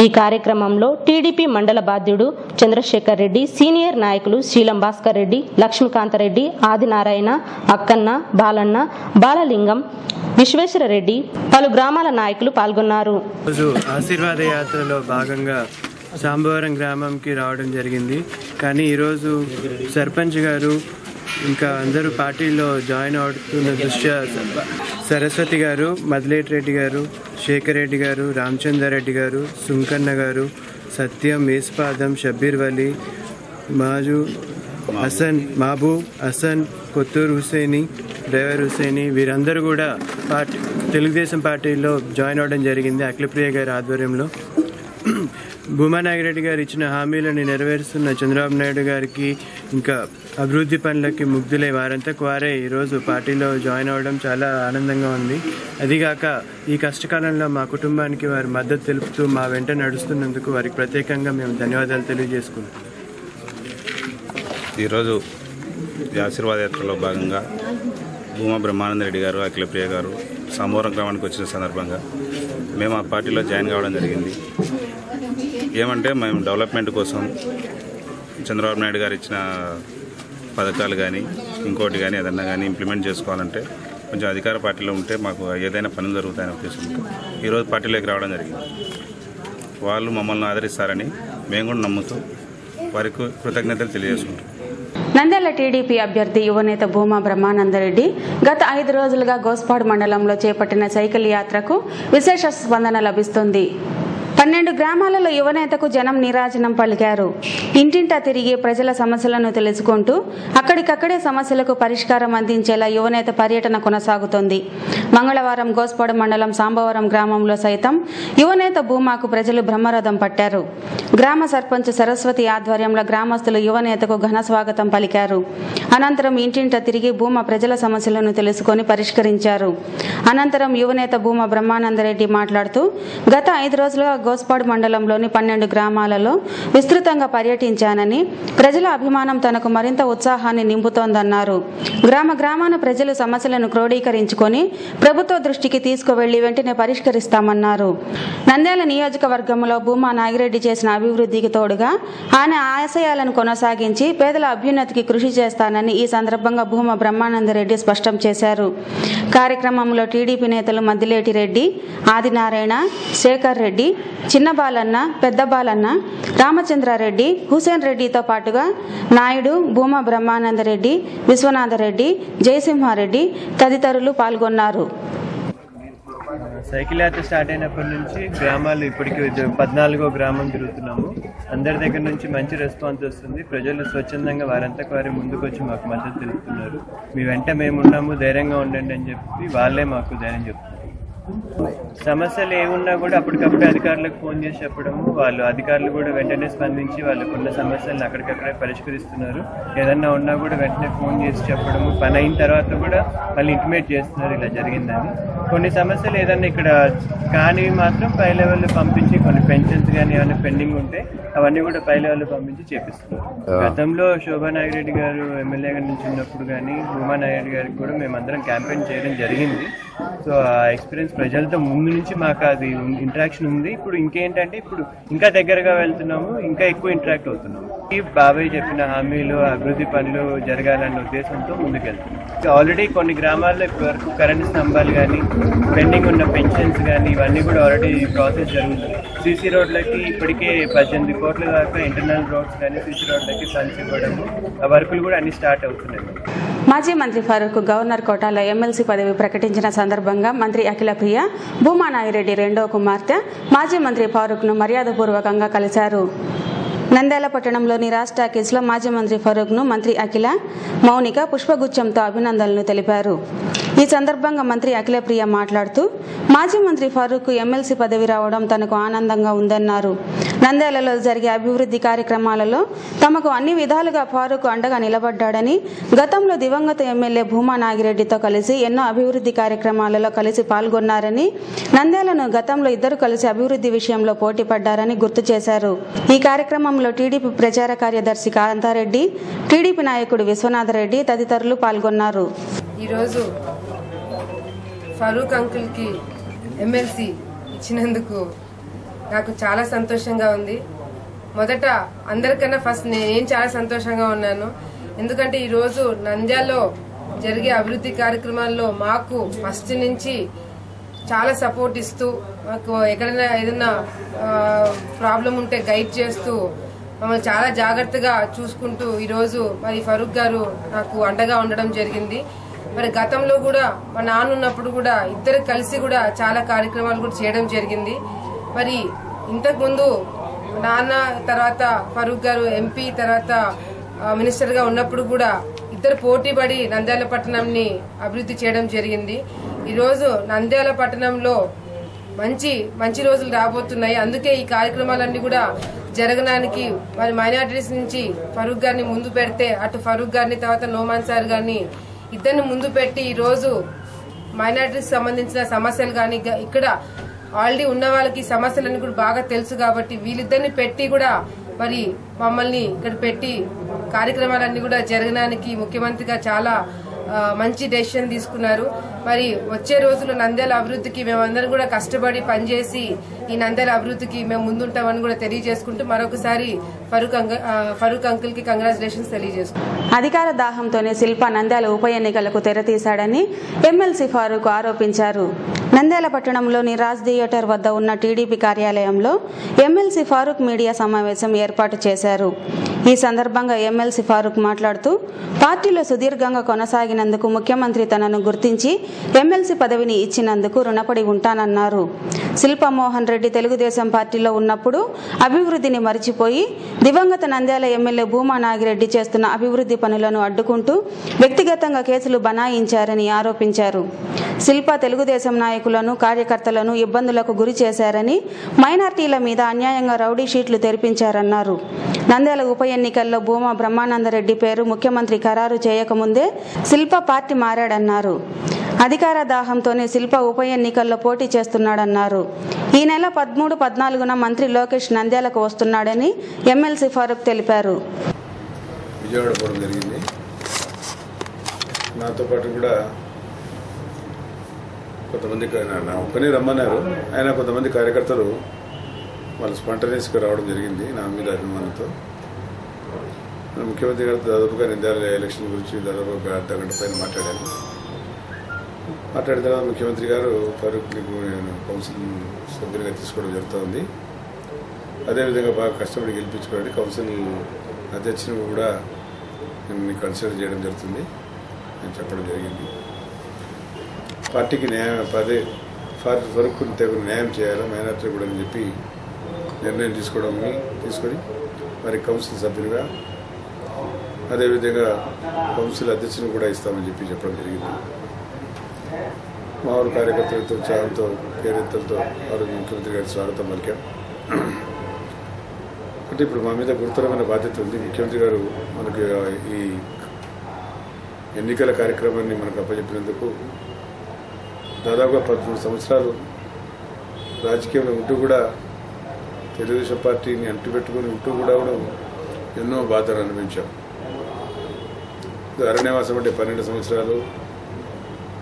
ఈ కార్యక్రమంలో టీడీపీ మండల బాధ్యుడు చంద్రశేఖర్ రెడ్డి, సీనియర్ నాయకులు శీలం భాస్కర్ రెడ్డి, లక్ష్మీకాంతరెడ్డి, ఆదినారాయణ, అక్కన్న, బాలన్న, బాలలింగం, విశ్వేశ్వర రెడ్డి, పలు గ్రామాల నాయకులు పాల్గొన్నారు. ఆశీర్వాద యాత్రలో భాగంగా సాంబవరం గ్రామంకి రావడం జరిగింది. కానీ ఈరోజు సర్పంచ్ గారు ఇంకా అందరూ పార్టీలో జాయిన్ అవుతున్న దృష్ట్యా సరస్వతి గారు, మదిలేటి రెడ్డి గారు, శేఖర్ రెడ్డి గారు, రామచంద్రారెడ్డి గారు, సుంకన్న గారు, సత్యం, మేస్పాదం, షబ్బీర్ వలీ, మాజు హసన్, మహబూబ్ హసన్, కొత్తూరు హుసేని, డ్రైవర్ హుసేని వీరందరూ కూడా తెలుగుదేశం పార్టీలో జాయిన్ అవ్వడం జరిగింది అఖిలప్రియ గారి ఆధ్వర్యంలో. భూమా నాగిరెడ్డి గారు ఇచ్చిన హామీలను నెరవేరుస్తున్న చంద్రబాబు నాయుడు గారికి ఇంకా అభివృద్ధి పనులకి ముగ్ధులై వారంతకు వారే ఈరోజు పార్టీలో జాయిన్ అవ్వడం చాలా ఆనందంగా ఉంది. అదిగాక ఈ కష్టకాలంలో మా కుటుంబానికి వారి మద్దతు తెలుపుతూ మా వెంట నడుస్తున్నందుకు వారికి ప్రత్యేకంగా మేము ధన్యవాదాలు తెలియజేసుకుంటాం. ఈరోజు ఈ ఆశీర్వాద యాత్రలో భాగంగా భూమా బ్రహ్మానంద రెడ్డి గారు, అఖిలప్రియ గారు సాంబవరం గ్రామానికి వచ్చిన సందర్భంగా మేము ఆ పార్టీలో జాయిన్ కావడం జరిగింది. ఏమంటే మేము డెవలప్మెంట్ కోసం చంద్రబాబు నాయుడు గారు ఇచ్చిన పథకాలు కానీ ఇంకోటి కానీ ఏదన్నా కానీ ఇంప్లిమెంట్ చేసుకోవాలంటే కొంచెం అధికార పార్టీలో ఉంటే మాకు ఏదైనా పనులు జరుగుతాయనే ఉద్దేశంతో ఈరోజు పార్టీలోకి రావడం జరిగింది. వాళ్ళు మమ్మల్ని ఆదరిస్తారని మేము కూడా నమ్ముతూ వారికి కృతజ్ఞతలు తెలియజేసుకుంటాం. నంద్యాల టీడీపీ అభ్యర్థి యువనేత భూమా బ్రహ్మానందరెడ్డి గత 5 రోజులుగా గోస్పాడు మండలంలో చేపట్టిన సైకిల్ యాత్రకు విశేష స్పందన లభిస్తుంది. 12 గ్రామాలలో యువనేతకు జనం నీరాజనం పలికారు. ఇంటింటా తిరిగి ప్రజల సమస్యలను తెలుసుకుంటూ అక్కడికక్కడే సమస్యలకు పరిష్కారం అందించేలా యువనేత పర్యటన కొనసాగుతోంది. మంగళవారం గోస్పాడు మండలం సాంబవరం గ్రామంలో సైతం యువనేత భూమాకు ప్రజలు బ్రహ్మరథం పట్టారు. గ్రామ సర్పంచ్ సరస్వతి ఆధ్వర్యంలో గ్రామస్తులు యువనేతకు ఘన స్వాగతం పలికారు. అనంతరం ఇంటింటా తిరిగి భూమా ప్రజల సమస్యలను తెలుసుకొని పరిష్కరించారు. అనంతరం యువనేత భూమా బ్రహ్మానందరెడ్డి మాట్లాడుతూ గత 5 రోజులుగా గోస్పాడు మండలంలోని 12 గ్రామాలలో విస్తృతంగా పర్యటించానని, ప్రజల అభిమానం తనకు మరింత ఉత్సాహాన్ని నింపుతోందన్నారు. గ్రామాన ప్రజలు సమస్యలను క్రోడీకరించుకొని ప్రభుత్వ దృష్టికి తీసుకువెళ్లి వెంటనే పరిష్కరిస్తామన్నారు. నంద్యాల నియోజకవర్గంలో భూమా నాగిరెడ్డి చేసిన అభివృద్ధికి తోడుగా ఆయన ఆశయాలను కొనసాగించి పేదల అభ్యున్నతికి కృషి చేస్తానని ఈ సందర్భంగా భూమా బ్రహ్మానందరెడ్డి స్పష్టం చేశారు. కార్యక్రమంలో టీడీపీ నేతలు మద్దిలేటి రెడ్డి, ఆదినారాయణ, శేఖర్ రెడ్డి, చిన్న బాలన్న, పెద్ద బాలన్న, రామచంద్రారెడ్డి, హుసేన్ రెడ్డితో పాటుగా నాయుడు, భూమా బ్రహ్మానందరెడ్డి, విశ్వనాథరెడ్డి, జయసింహారెడ్డి తదితరులు పాల్గొన్నారు. సైకిల్ యాత్ర స్టార్ట్ అయినప్పటి నుంచి గ్రామాలు ఇప్పటికి 14వ గ్రామం తిరుగుతున్నాము. అందరి దగ్గర నుంచి మంచి రెస్పాన్స్ వస్తుంది. ప్రజలు స్వచ్ఛందంగా వారంతకు వారి ముందుకు వచ్చి మాకు మద్దతు తెలుపుతున్నారు. మీ వెంట మేము ఉన్నాము, ధైర్యంగా ఉండండి అని చెప్పి వాళ్ళే మాకు ధైర్యం చెప్తున్నారు. సమస్యలు ఏమున్నా కూడా అప్పటికప్పుడే అధికారులకు ఫోన్ చేసి చెప్పడము, వాళ్ళు అధికారులు కూడా వెంటనే స్పందించి వాళ్ళకున్న సమస్యలను అక్కడికక్కడే పరిష్కరిస్తున్నారు. ఏదన్నా ఉన్నా కూడా వెంటనే ఫోన్ చేసి చెప్పడము, పని అయిన తర్వాత కూడా మళ్ళీ ఇంటిమేట్ చేస్తున్నారు ఇలా జరిగిందని. కొన్ని సమస్యలు ఏదన్నా ఇక్కడ కానీ మాత్రం పై లెవెల్లో పంపించి, కొన్ని పెన్షన్స్ కానీ ఏమైనా పెండింగ్ ఉంటే అవన్నీ కూడా పై లెవెల్లో పంపించి చేపిస్తున్నారు. గతంలో శోభా నాగిరెడ్డి గారు ఎమ్మెల్యేగా నుంచి ఉన్నప్పుడు కానీ భూమా నాయుడు గారికి కూడా మేమందరం క్యాంపెయిన్ చేయడం జరిగింది. సో ఆ ఎక్స్పీరియన్స్ ప్రజలతో ముందు నుంచి మాకు అది ఇంటరాక్షన్ ఉంది. ఇప్పుడు ఇంకేంటంటే ఇప్పుడు ఇంకా దగ్గరగా వెళ్తున్నాము, ఇంకా ఎక్కువ ఇంటరాక్ట్ అవుతున్నాము. ఈ బాబాయ్ చెప్పిన హామీలు, అభివృద్ధి పనులు జరగాలన్న ఉద్దేశంతో ముందుకెళ్తున్నాం. ఆల్రెడీ కొన్ని గ్రామాల్లో ఇప్పటివరకు కరెంట్ స్తంభాలు కానీ, పెండింగ్ ఉన్న పెన్షన్స్ కానీ ఇవన్నీ కూడా ఆల్రెడీ ప్రాసెస్ జరుగుతుంది. సీసీ రోడ్లకి ఇప్పటికే 18 కోట్ల దాకా ఇంటర్నల్ రోడ్స్ కానీ సీసీ రోడ్లకి ఫండ్స్ ఇవ్వడం, ఆ వర్కులు కూడా అన్ని స్టార్ట్ అవుతున్నాయి. మాజీ మంత్రి ఫరూక్ గవర్నర్ కోటాలో ఎమ్మెల్సీ పదవి ప్రకటించిన సందర్భంగా మంత్రి అఖిలప్రియ భూమా నాగిరెడ్డి రెండో కుమార్తె మాజీ మంత్రి ఫారూక్ను మర్యాదపూర్వకంగా కలిశారు. నంద్యాల పట్టణంలోని రాజ్ టాకీస్లో మాజీ మంత్రి ఫరూక్ను మంత్రి అఖిల, మౌనిక పుష్పగుచ్చంతో అభినందనలు తెలిపారు. ఈ సందర్భంగా మంత్రి అఖిలప్రియ మాట్లాడుతూ మాజీ మంత్రి ఫరూక్ ఎమ్మెల్సీ పదవి రావడం తనకు ఆనందంగా ఉందన్నారు. నంద్యాలలో జరిగే అభివృద్ధి కార్యక్రమాలలో తమకు అన్ని విధాలుగా ఫారూక్ అండగా నిలబడ్డాడని, గతంలో దివంగత ఎమ్మెల్యే భూమా నాగిరెడ్డితో కలిసి ఎన్నో అభివృద్ధి కార్యక్రమాలలో కలిసి పాల్గొన్నారని, నంద్యాలను గతంలో ఇద్దరు కలిసి అభివృద్ధి విషయంలో పోటీ పడ్డారని గుర్తు చేశారు. ఈ కార్యక్రమంలో టీడీపీ ప్రచార కార్యదర్శి కాంతారెడ్డి, టీడీపీ నాయకుడు విశ్వనాథరెడ్డి తదితరులు పాల్గొన్నారు. ఈరోజు ఫరూక్ అంకుల్కి ఎమ్మెల్సీ ఇచ్చినందుకు నాకు చాలా సంతోషంగా ఉంది. మొదట అందరికన్నా ఫస్ట్ నేను చాలా సంతోషంగా ఉన్నాను. ఎందుకంటే ఈరోజు నంద్యాలలో జరిగే అభివృద్ధి కార్యక్రమాల్లో మాకు ఫస్ట్ నుంచి చాలా సపోర్ట్ ఇస్తూ, మాకు ఎక్కడైనా ఏదైనా ప్రాబ్లం ఉంటే గైడ్ చేస్తూ, మమ్మల్ని చాలా జాగ్రత్తగా చూసుకుంటూ ఈరోజు మరి ఫరూక్ గారు నాకు అండగా ఉండడం జరిగింది. మరి గతంలో కూడా మా నాన్న ఉన్నప్పుడు కూడా ఇద్దరు కలిసి కూడా చాలా కార్యక్రమాలు కూడా చేయడం జరిగింది. మరి ఇంతకుముందు నాన్న తర్వాత ఫరూక్ గారు ఎంపీ తర్వాత మినిస్టర్గా ఉన్నప్పుడు కూడా ఇద్దరు పోటీ పడి నంద్యాల పట్టణంని అభివృద్ధి చేయడం జరిగింది. ఈరోజు నంద్యాల పట్టణంలో మంచి రోజులు రాబోతున్నాయి. అందుకే ఈ కార్యక్రమాలన్నీ కూడా జరగడానికి మరి మైనారిటీస్ నుంచి ఫరూక్ గారిని ముందు పెడితే, అటు ఫరూక్ గారిని తర్వాత నోమాన్ సార్ గారిని ఇద్దరిని ముందు పెట్టి ఈరోజు మైనారిటీస్ సంబంధించిన సమస్యలు కానీ ఇక్కడ ఆల్రెడీ ఉన్న వాళ్ళకి సమస్యలన్నీ కూడా బాగా తెలుసు కాబట్టి వీళ్ళిద్దరిని పెట్టి కూడా మరి మమ్మల్ని ఇక్కడ పెట్టి కార్యక్రమాలన్నీ కూడా జరగడానికి ముఖ్యమంత్రిగా చాలా మంచి డెసిషన్ తీసుకున్నారు. మరి వచ్చే రోజుల్లో నంద్యాల అభివృద్ధికి మేమందరం కూడా కష్టపడి పనిచేసి ఈ నంద్యాల అభివృద్ధికి మేము ముందుంటామని కూడా తెలియజేసుకుంటూ మరొకసారి ఫరూక్ అంకుల్ కి కంగ్రాచులేషన్స్ తెలియజేసుకుంటాం. అధికార దాహంతోనే శిల్ప నంద్యాల ఉప ఎన్నికలకు తెరతీశాడని ఎమ్మెల్సీ ఫారూక్ ఆరోపించారు. నంద్యాల పట్టణంలోని రాజ్ థియేటర్ వద్ద ఉన్న టీడీపీ కార్యాలయంలో ఎమ్మెల్సీ ఫారూక్ మీడియా సమావేశం ఏర్పాటు చేశారు. ఈ సందర్భంగా ఎమ్మెల్సీ ఫారూక్ మాట్లాడుతూ పార్టీలో సుదీర్ఘంగా కొనసాగినందుకు ముఖ్యమంత్రి తనను గుర్తించి ఎమ్మెల్సీ పదవిని ఇచ్చినందుకు రుణపడి ఉంటానన్నారు. శిల్పమోహన్ రెడ్డి తెలుగుదేశం పార్టీలో ఉన్నప్పుడు అభివృద్ధిని మరిచిపోయి దివంగత నంద్యాల ఎమ్మెల్యే భూమా నాగిరెడ్డి చేస్తున్న అభివృద్ధి పనులను అడ్డుకుంటూ వ్యక్తిగతంగా కేసులు బనాయించారని ఆరోపించారు. శిల్ప తెలుగుదేశం నాయకులను కార్యకర్తలను ఇబ్బందులకు గురి చేశారని, మైనార్టీల మీద అన్యాయంగా రౌడీ షీట్లు తెరిపించారన్నారు. నంద్యాల ఉప ఎన్నికల్లో భూమా బ్రహ్మానందరెడ్డి పేరు ముఖ్యమంత్రి ఖరారు చేయకముందే శిల్ప పార్టీ మారాడన్నారు. అధికార దాహంతోనే శిల్ప ఉప ఎన్నికల్లో పోటీ చేస్తున్నాడన్నారు. ఈ నెల 13, 14న మంత్రి లోకేష్ నంద్యాలకు వస్తున్నాడని ఎమ్మెల్సీ ఫారూక్ తెలిపారు. విజయవాడ పోవడం జరిగింది. నాతో పాటు కూడా కొంతమంది ఒక్కనే రమ్మన్నారు. ఆయన కొంతమంది కార్యకర్తలు వాళ్ళు స్పాంటనియస్గా రావడం జరిగింది నా మీద అభిమానంతో. ముఖ్యమంత్రి గారు దాదాపుగా నంద్యాల ఎలక్షన్ గురించి దాదాపు ఒక అర్ధగంట పైన మాట్లాడాను. మాట్లాడిన తర్వాత ముఖ్యమంత్రి గారు ఫరూక్ని నేను కౌన్సిల్ సభ్యునిగా తీసుకోవడం జరుగుతుంది. అదేవిధంగా బాగా కష్టపడి గెలిపించుకోవడానికి కౌన్సిల్ అధ్యక్షుని కూడా నేను కన్సిడర్ చేయడం జరుగుతుంది అని చెప్పడం జరిగింది. పార్టీకి న్యాయం ఫరూక్ తగిన న్యాయం చేయాలి మైనార్టీ కూడా అని చెప్పి నిర్ణయం తీసుకొని మరి కౌన్సిల్ సభ్యులుగా అదేవిధంగా కౌన్సిల్ అధ్యక్షుని కూడా ఇస్తామని చెప్పడం జరిగింది. మా ఊరు కార్యకర్తలతో ఉత్సాహంతో పేరెత్తలతో వారు ముఖ్యమంత్రి గారి స్వాగతం పలికాం. అంటే ఇప్పుడు మా మీద గురుతరమైన బాధ్యత ఉంది. ముఖ్యమంత్రి గారు మనకి ఈ ఎన్నికల కార్యక్రమాన్ని మనకు అప్పచెప్పినందుకు దాదాపుగా 13 సంవత్సరాలు రాజకీయంలో ఉంటూ కూడా తెలుగుదేశం పార్టీని అంటిపెట్టుకుని ఉంటూ కూడా ఎన్నో బాధలు అనుభవించాం. అరణ్యవాసం అంటే 12 సంవత్సరాలు,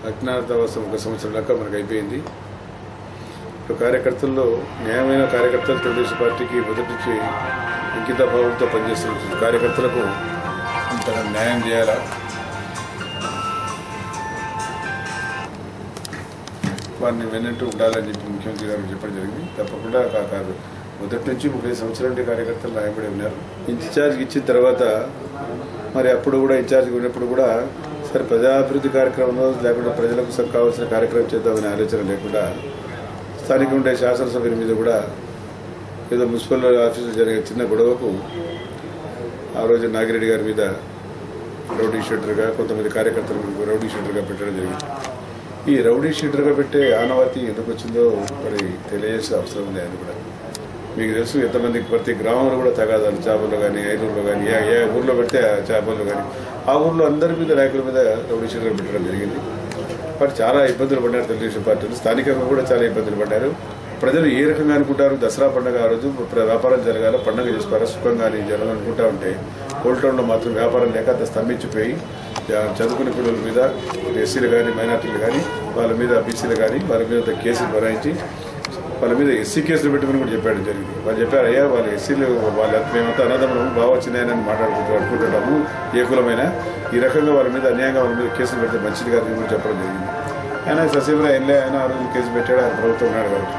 అజ్ఞాతవాసం 1 సంవత్సరం దాకా మనకు అయిపోయింది. ఇప్పుడు కార్యకర్తల్లో న్యాయమైన కార్యకర్తలు తెలుగుదేశం పార్టీకి మొదటి నుంచి అంకిత భావంతో పనిచేస్తున్న కార్యకర్తలకు న్యాయం చేయాలా, వారిని వెన్నట్టు ఉండాలని చెప్పి ముఖ్యమంత్రి గారు చెప్పడం జరిగింది. తప్పకుండా కాదు మొదటి నుంచి 30 సంవత్సరాల నుండి కార్యకర్తలు న్యాయపడి ఉన్నారు. ఇన్ఛార్జ్ ఇచ్చిన తర్వాత మరి అప్పుడు కూడా ఇన్ఛార్జ్ ఉన్నప్పుడు కూడా సరే ప్రజాభివృద్ధి కార్యక్రమంలో లేకుండా ప్రజలకు కావాల్సిన కార్యక్రమం చేద్దామనే ఆలోచన లేకుండా స్థానిక ఉండే శాసనసభ్యుల మీద కూడా ఏదో మున్సిపల్ ఆఫీసులో జరిగే చిన్న గొడవకు ఆ రోజు నాగిరెడ్డి గారి మీద రౌడీ షీటర్గా కొంతమంది కార్యకర్తలు రౌడీ షీటర్గా పెట్టడం జరిగింది. ఈ రౌడీ షీటర్గా పెట్టే ఆనవాతి ఎందుకు వచ్చిందో మరి తెలియజేసే అవసరం ఉంది. ఆయన కూడా మీకు తెలుసు ఎంతమందికి ప్రతి గ్రామంలో కూడా తగాదాలు చేపల్లో కానీ ఐదూరులో కానీ ఏ ఊర్లో పెడితే చేపల్లో కానీ ఆ ఊర్లో అందరి మీద నాయకుల మీద రౌడీ షీటర్గా పెట్టడం జరిగింది. వారు చాలా ఇబ్బందులు పడ్డారు. తెలుగుదేశం పార్టీలు స్థానికంగా కూడా చాలా ఇబ్బందులు పడ్డారు. ప్రజలు ఏ రకంగా అనుకుంటారు, దసరా పండుగ ఆ రోజు వ్యాపారం జరగాల, పండుగ చేసుకోవాలి, సుఖంగా జరగాలనుకుంటా ఉంటే ఓల్డ్ టౌన్లో మాత్రం వ్యాపారం లేక అంత స్తంభించిపోయి చదువుకునే పిల్లల మీద ఎస్సీలు కానీ మైనార్టీలు కానీ వాళ్ళ మీద బీసీలు కానీ వాళ్ళ మీద కేసులు బనాయించి వాళ్ళ మీద ఎస్సీ కేసులు పెట్టుకుని కూడా చెప్పడం జరిగింది. వాళ్ళు చెప్పారు, అయ్యా వాళ్ళు ఎస్సీలు వాళ్ళ మేమంతా అన్నదమ్ములు బాగా వచ్చినాయని అనుకుంటున్నాము, ఏ కులమైన ఈ రకంగా వాళ్ళ మీద అన్యాయంగా వాళ్ళ మీద కేసులు పెడితే మంచిది కాదని కూడా చెప్పడం జరిగింది. ఆయన ససీమలో ఆయన ఆ రోజు కేసు పెట్టాడు, ఆయన ప్రభుత్వం ఉన్నాడు కాబట్టి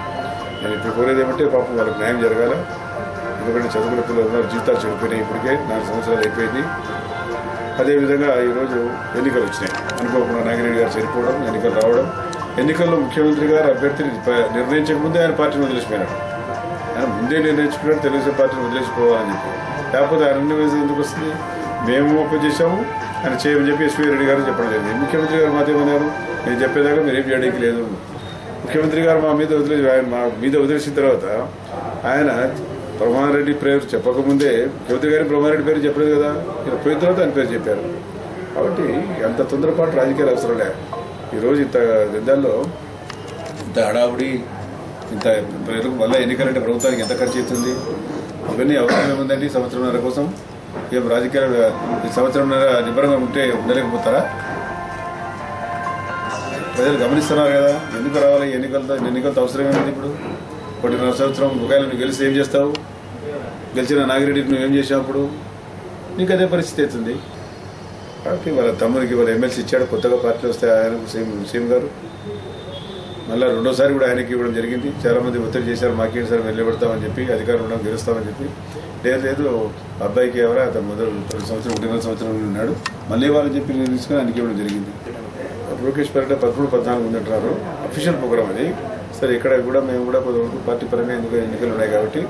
నేను ఇప్పుడు కోరేది ఏమంటే పాపం వాళ్ళకి న్యాయం జరగాల. ఎందుకంటే చదువుకున్న పిల్లలు ఉన్నారు, జీవితాలు చెడిపోయినాయి, ఇప్పటికే 4 సంవత్సరాలు అయిపోయింది. అదేవిధంగా ఈరోజు ఎన్నికలు వచ్చినాయి, అనుకోకుండా నాగిరెడ్డి గారు చనిపోవడం, ఎన్నికలు రావడం, ఎన్నికల్లో ముఖ్యమంత్రి గారు అభ్యర్థిని నిర్ణయించక ముందే ఆయన పార్టీని వదిలేసిపోయినాడు. ఆయన ముందే నిర్ణయించుకున్నాడు తెలుగుదేశం పార్టీని వదిలేసిపోవాలని చెప్పి. లేకపోతే ఆయన నిర్ణయం ఎందుకు వస్తుంది? మేము ఓపెన్ చేశాము, ఆయన చేయమని చెప్పి ఎస్వీ రెడ్డి గారు చెప్పడం జరిగింది. ముఖ్యమంత్రి గారు మాదేమన్నారు, నేను చెప్పేదాకా మీరు ఏం చేయడానికి లేదు. ముఖ్యమంత్రి గారు మా మీద వదిలేసిన తర్వాత ఆయన బ్రహ్మారెడ్డి పేరు చెప్పకముందే ముఖ్యమంత్రి గారి బ్రహ్మారెడ్డి పేరు చెప్పలేదు కదా, ఇలా పోయిన తర్వాత ఆయన పేరు చెప్పారు. కాబట్టి అంత తొందరపాటు రాజకీయాలు అవసరం లే. ఈరోజు ఇంత యుద్ధాల్లో ఇంత హడావుడి, ఇంత ప్రజలకు మళ్ళీ ఎన్నికలంటే ప్రభుత్వానికి ఎంత ఖర్చు అవుతుంది? ఇవన్నీ అవసరం ఏముందండి? సంవత్సరంన్నర కోసం ఏం రాజకీయాలు సంవత్సరంన్నర నిబ్బరంగా ఉంటే ఉండలేకపోతారా? ప్రజలు గమనిస్తున్నారు కదా, ఎందుకు రావాలి ఎన్నికలతో అవసరం ఏమైంది? ఇప్పుడు 1.5 సంవత్సరం ఒకవేళ నువ్వు గెలిచి ఏం చేస్తావు? గెలిచిన నాగిరెడ్డికి నువ్వేం చేసావు? అప్పుడు నీకు అదే పరిస్థితి అవుతుంది. కాబట్టి వాళ్ళ తమ్ముడికి వాళ్ళ ఎమ్మెల్సీ ఇచ్చాడు, కొత్తగా పార్టీలు వస్తే ఆయనకు సీఎం గారు మళ్ళీ రెండోసారి కూడా ఆయనకి ఇవ్వడం జరిగింది. చాలామంది ఒత్తిడి చేశారు, మాకేంటి సార్ వెళ్ళబెడతామని చెప్పి, అధికారం ఉండడం గెలుస్తామని చెప్పి. లేదు అబ్బాయికి ఎవరా అతను మొదలు 1.5 సంవత్సరం ఉన్నాడు, మళ్ళీ వాళ్ళని చెప్పి తీసుకుని ఆయనకి ఇవ్వడం జరిగింది. లోకేష్ పర్యటన 13-14 ఉందంటున్నారు, అఫీషియల్ ప్రోగ్రామ్ అది. సరే ఇక్కడ కూడా మేము కూడా కొంతవరకు పార్టీ పరంగా ఎన్నికలు ఉన్నాయి కాబట్టి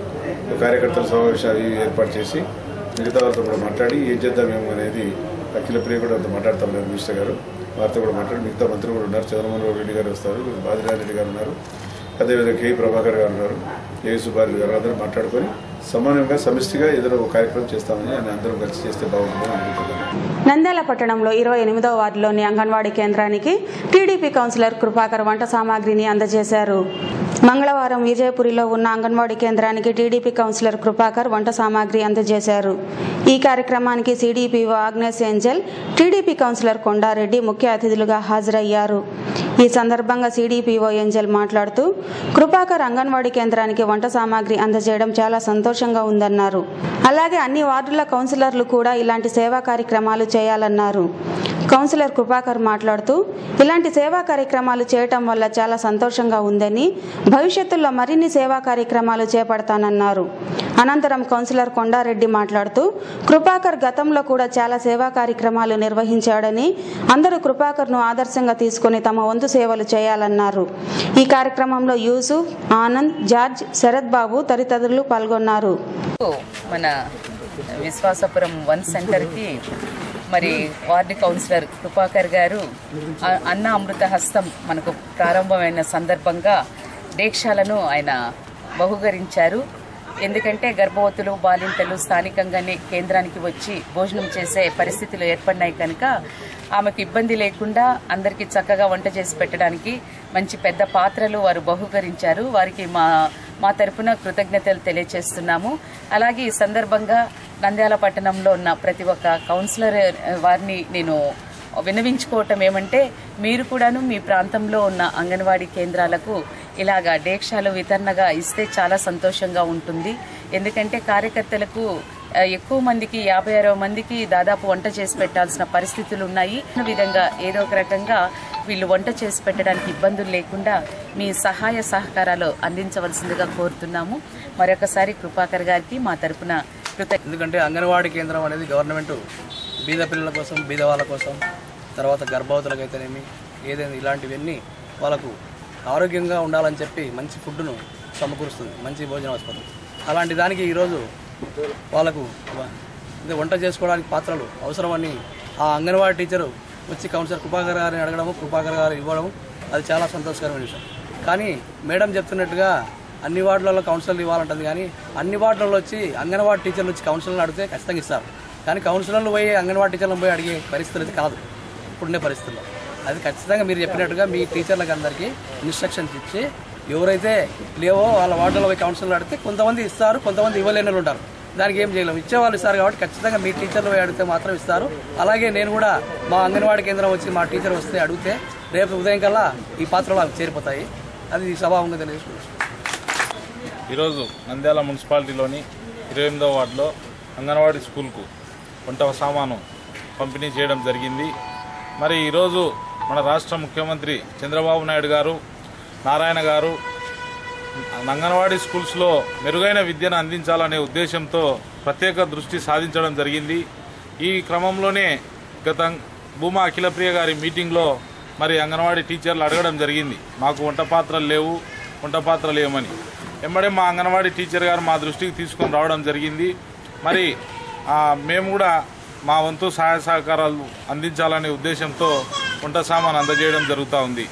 కార్యకర్తల సమావేశాలు ఏర్పాటు చేసి మిగతా వారితో కూడా మాట్లాడి ఏం చేద్దాం మేము అనేది అఖిల ప్రియ కూడా మాట్లాడతాం లేదు మినిస్టర్ గారు, వారితో కూడా మాట్లాడి మిగతా మంత్రులు కూడా ఉన్నారు. చంద్రమోహన్ రెడ్డి గారు వస్తారు, బాజిరాజ్ రెడ్డి గారు ఉన్నారు, అదేవిధంగా కే ప్రభాకర్ గారు ఉన్నారు, ఏ సుబ్బారెడ్డి గారు, అందరూ మాట్లాడుకొని సమానంగా సమిష్టిగా ఏదైనా ఒక కార్యక్రమం చేస్తామని అని అందరం కలిసి చేస్తే బాగుంటుందని అనుకుంటున్నాను. నంద్యాల పట్టణంలో 28వ వార్డులోని అంగన్వాడీ కేంద్రానికి టీడీపీ కౌన్సిలర్ కృపాకర్ వంట సామాగ్రిని అందజేశారు. మంగళవారం విజయపురిలో ఉన్న అంగన్వాడీ కేంద్రానికి టీడీపీ కౌన్సిలర్ కృపాకర్ వంట సామాగ్రి అందజేశారు. ఈ కార్యక్రమానికి CDPO Agnes Angel, TDP councillor Kondareddy ముఖ్య అతిథులుగా హాజరయ్యారు. ఈ సందర్భంగా సిడిపిఓ ఏంజల్ మాట్లాడుతూ కృపాకర్ అంగన్వాడీ కేంద్రానికి వంట సామాగ్రి అందజేయడం చాలా సంతోషంగా ఉందన్నారు. అలాగే అన్ని వార్డుల కౌన్సిలర్లు కూడా ఇలాంటి సేవా కార్యక్రమాలు చేయాలన్నారు. కౌన్సిలర్ కృపాకర్ మాట్లాడుతూ ఇలాంటి సేవా కార్యక్రమాలు చేయటం వల్ల చాలా సంతోషంగా ఉందని, భవిష్యత్తులో మరిన్ని సేవా కార్యక్రమాలు చేపడతానన్నారు. అనంతరం కౌన్సిలర్ కొండారెడ్డి మాట్లాడుతూ కృపాకర్ గతంలో కూడా చాలా సేవా కార్యక్రమాలు నిర్వహించాడని, అందరూ కృపాకర్ను ఆదర్శంగా తీసుకుని తమ వంతు సేవలు చేయాలన్నారు. ఈ కార్యక్రమంలో యూసుఫ్, ఆనంద్, జార్జ్, శరత్ బాబు తదితరులు పాల్గొన్నారు. మన విశ్వాసపురం 1 సెంటర్కి మరి వార్డు కౌన్సిలర్ కృపాకర్ గారు అన్న అమృత హస్తం మనకు ప్రారంభమైన సందర్భంగా డేక్షాలను ఆయన బహుకరించారు. ఎందుకంటే గర్భవతులు, బాలింతలు స్థానికంగానే కేంద్రానికి వచ్చి భోజనం చేసే పరిస్థితులు ఏర్పడినాయి కనుక ఆమెకు ఇబ్బంది లేకుండా అందరికీ చక్కగా వంట చేసి పెట్టడానికి మంచి పెద్ద పాత్రలు వారు బహుకరించారు. వారికి మా తరపున కృతజ్ఞతలు తెలియజేస్తున్నాము. అలాగే ఈ సందర్భంగా నంద్యాల పట్టణంలో ఉన్న ప్రతి ఒక్క కౌన్సిలర్ వారిని నేను విన్నవించుకోవటం ఏమంటే, మీరు కూడాను మీ ప్రాంతంలో ఉన్న అంగన్వాడీ కేంద్రాలకు ఇలాగా డేక్షాలు వితరణగా ఇస్తే చాలా సంతోషంగా ఉంటుంది. ఎందుకంటే కార్యకర్తలకు ఎక్కువ మందికి 56 మందికి దాదాపు వంట చేసి పెట్టాల్సిన పరిస్థితులు ఉన్నాయి. ఈ విధంగా ఏదో ఒక రకంగా వీళ్ళు వంట చేసి పెట్టడానికి ఇబ్బందులు లేకుండా మీ సహాయ సహకారాలు అందించవలసిందిగా కోరుతున్నాము. మరొకసారి కృపాకర్ గారికి మా తరపున ఎందుకంటే అంగన్వాడీ కేంద్రం అనేది గవర్నమెంట్ బీద పిల్లల కోసం, బీద వాళ్ళ కోసం, తర్వాత గర్భవతులకు అయితేనేమి ఏదైనా ఇలాంటివన్నీ వాళ్ళకు ఆరోగ్యంగా ఉండాలని చెప్పి మంచి ఫుడ్ను సమకూరుస్తుంది, మంచి భోజనం వస్తుంది. అలాంటి దానికి ఈరోజు వాళ్ళకు వంట చేసుకోవడానికి పాత్రలు అవసరమని ఆ అంగన్వాడీ టీచరు వచ్చి కౌన్సిలర్ కృపాకర్ గారిని అడగడము, కృపాకర్ గారు ఇవ్వడం అది చాలా సంతోషకరమైన విషయం. కానీ మేడం చెప్తున్నట్టుగా అన్ని వార్డులలో కౌన్సిలర్లు ఇవ్వాలంటుంది, కానీ అన్ని వార్డులలో వచ్చి అంగన్వాడీ టీచర్లు వచ్చి కౌన్సిలర్లు అడిగితే ఖచ్చితంగా ఇస్తారు. కానీ కౌన్సిలర్లు పోయి అంగన్వాడీ టీచర్లను పోయి అడిగే పరిస్థితులు అయితే కాదు ఇప్పుడుండే పరిస్థితుల్లో. అది ఖచ్చితంగా మీరు చెప్పినట్టుగా మీ టీచర్లకు అందరికీ ఇన్స్ట్రక్షన్స్ ఇచ్చి ఎవరైతే లేవో వాళ్ళ వార్డులో పోయి కౌన్సిలర్లు అడిగితే కొంతమంది ఇస్తారు, కొంతమంది ఇవ్వలేని వాళ్ళు ఉంటారు. దానికి ఏం చేయలేము, ఇచ్చేవాళ్ళు ఇస్తారు కాబట్టి ఖచ్చితంగా మీ టీచర్లు పోయి అడిగితే మాత్రం ఇస్తారు. అలాగే నేను కూడా మా అంగన్వాడీ కేంద్రం వచ్చి మా టీచర్ వస్తే అడిగితే రేపు ఉదయం కల్లా ఈ పాత్రలు వాళ్ళకి చేరిపోతాయి. అది సభాముఖంగా తెలియజేసుకుంటున్నాను. ఈరోజు నంద్యాల మున్సిపాలిటీలోని 28వ వార్డులో అంగన్వాడీ స్కూల్కు వంట సామాను పంపిణీ చేయడం జరిగింది. మరి ఈరోజు మన రాష్ట్ర ముఖ్యమంత్రి చంద్రబాబు నాయుడు గారు, నారాయణ గారు అంగన్వాడీ స్కూల్స్లో మెరుగైన విద్యను అందించాలనే ఉద్దేశంతో ప్రత్యేక దృష్టి సాధించడం జరిగింది. ఈ క్రమంలోనే గత భూమా అఖిలప్రియ గారి మీటింగ్లో మరి అంగన్వాడీ టీచర్లు అడగడం జరిగింది, మాకు వంట పాత్రలు లేవని. వెంబడే మా అంగన్వాడీ టీచర్ గారు మా దృష్టికి తీసుకొని రావడం జరిగింది. మరి మేము కూడా మా వంతు సహాయ సహకారాలు అందించాలనే ఉద్దేశంతో వంట సామాను అందజేయడం జరుగుతూ ఉంది.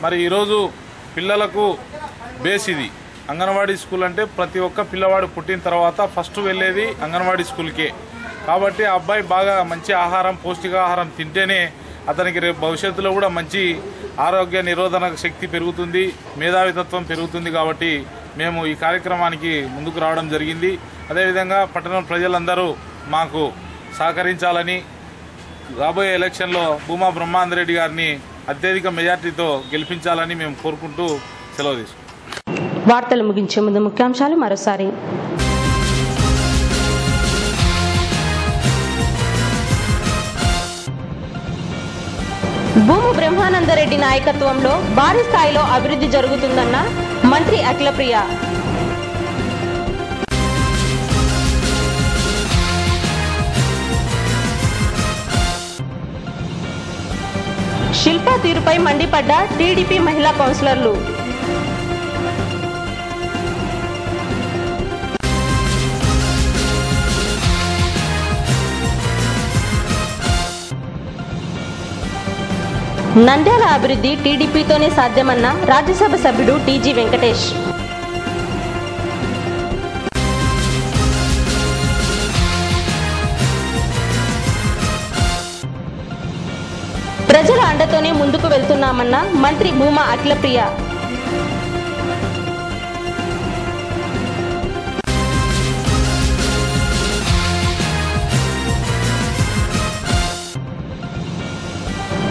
మరి ఈరోజు పిల్లలకు బేస్ ఇది. అంగన్వాడీ స్కూల్ అంటే ప్రతి ఒక్క పిల్లవాడు పుట్టిన తర్వాత ఫస్ట్ వెళ్ళేది అంగన్వాడీ స్కూల్కే. కాబట్టి ఆ అబ్బాయి బాగా మంచి ఆహారం, పౌష్టికాహారం తింటేనే అతనికి రేపు భవిష్యత్తులో కూడా మంచి ఆరోగ్య నిరోధక శక్తి పెరుగుతుంది, మేధావితత్వం పెరుగుతుంది. కాబట్టి మేము ఈ కార్యక్రమానికి ముందుకు రావడం జరిగింది. అదేవిధంగా పట్టణ ప్రజలందరూ మాకు సహకరించాలని, రాబోయే ఎలక్షన్లో భూమా బ్రహ్మానందరెడ్డి గారిని అత్యధిక మెజార్టీతో గెలిపించాలని మేము కోరుకుంటూ సెలవు తీసుకుంటాం. వార్తలు ముగించే ముందు ముఖ్యాంశాలు మరోసారి. భూము బ్రహ్మానందరెడ్డి నాయకత్వంలో భారీ స్థాయిలో అభివృద్ధి జరుగుతుందన్న మంత్రి అఖిలప్రియ. శిల్పా తీరుపై మండిపడ్డ టీడీపీ మహిళా కౌన్సిలర్లు. నంద్యాల అభివృద్ధి టీడీపీతోనే సాధ్యమన్న రాజ్యసభ సభ్యుడు టీజీ వెంకటేష్. ప్రజల అండతోనే ముందుకు వెళ్తున్నామన్న మంత్రి భూమా అఖిలప్రియ.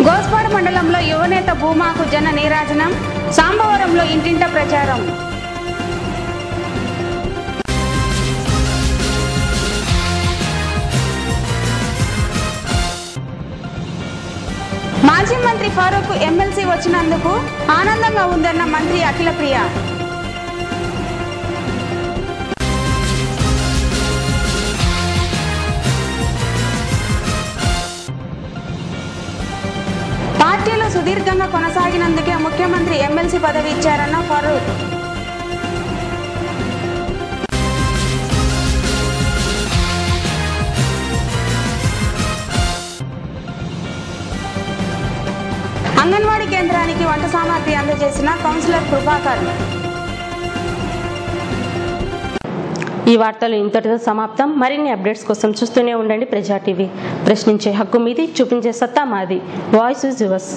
గోస్పాడు మండలంలో యువనేత భూమాకు జన నీరాజనం, సాంబవరంలో ఇంటింట ప్రచారం. మాజీ మంత్రి ఫారూక్ ఎమ్మెల్సీ వచ్చినందుకు ఆనందంగా ఉందన్న మంత్రి అఖిలప్రియ. పార్టీలో సుదీర్ఘంగా కొనసాగినందుకే ముఖ్యమంత్రి ఎమ్మెల్సీ పదవి ఇచ్చారన్న ఫారూక్. అంగన్వాడీ కేంద్రానికి వంట సామాగ్రి అందజేసిన కౌన్సిలర్ కృపాకర్. ఈ వార్తలు ఇంతటితో సమాప్తం. మరిన్ని అప్డేట్స్ కోసం చూస్తూనే ఉండండి ప్రజా టీవీ. ప్రశ్నించే హక్కు మీది, చూపించే సత్తా మాది. Voice is yours.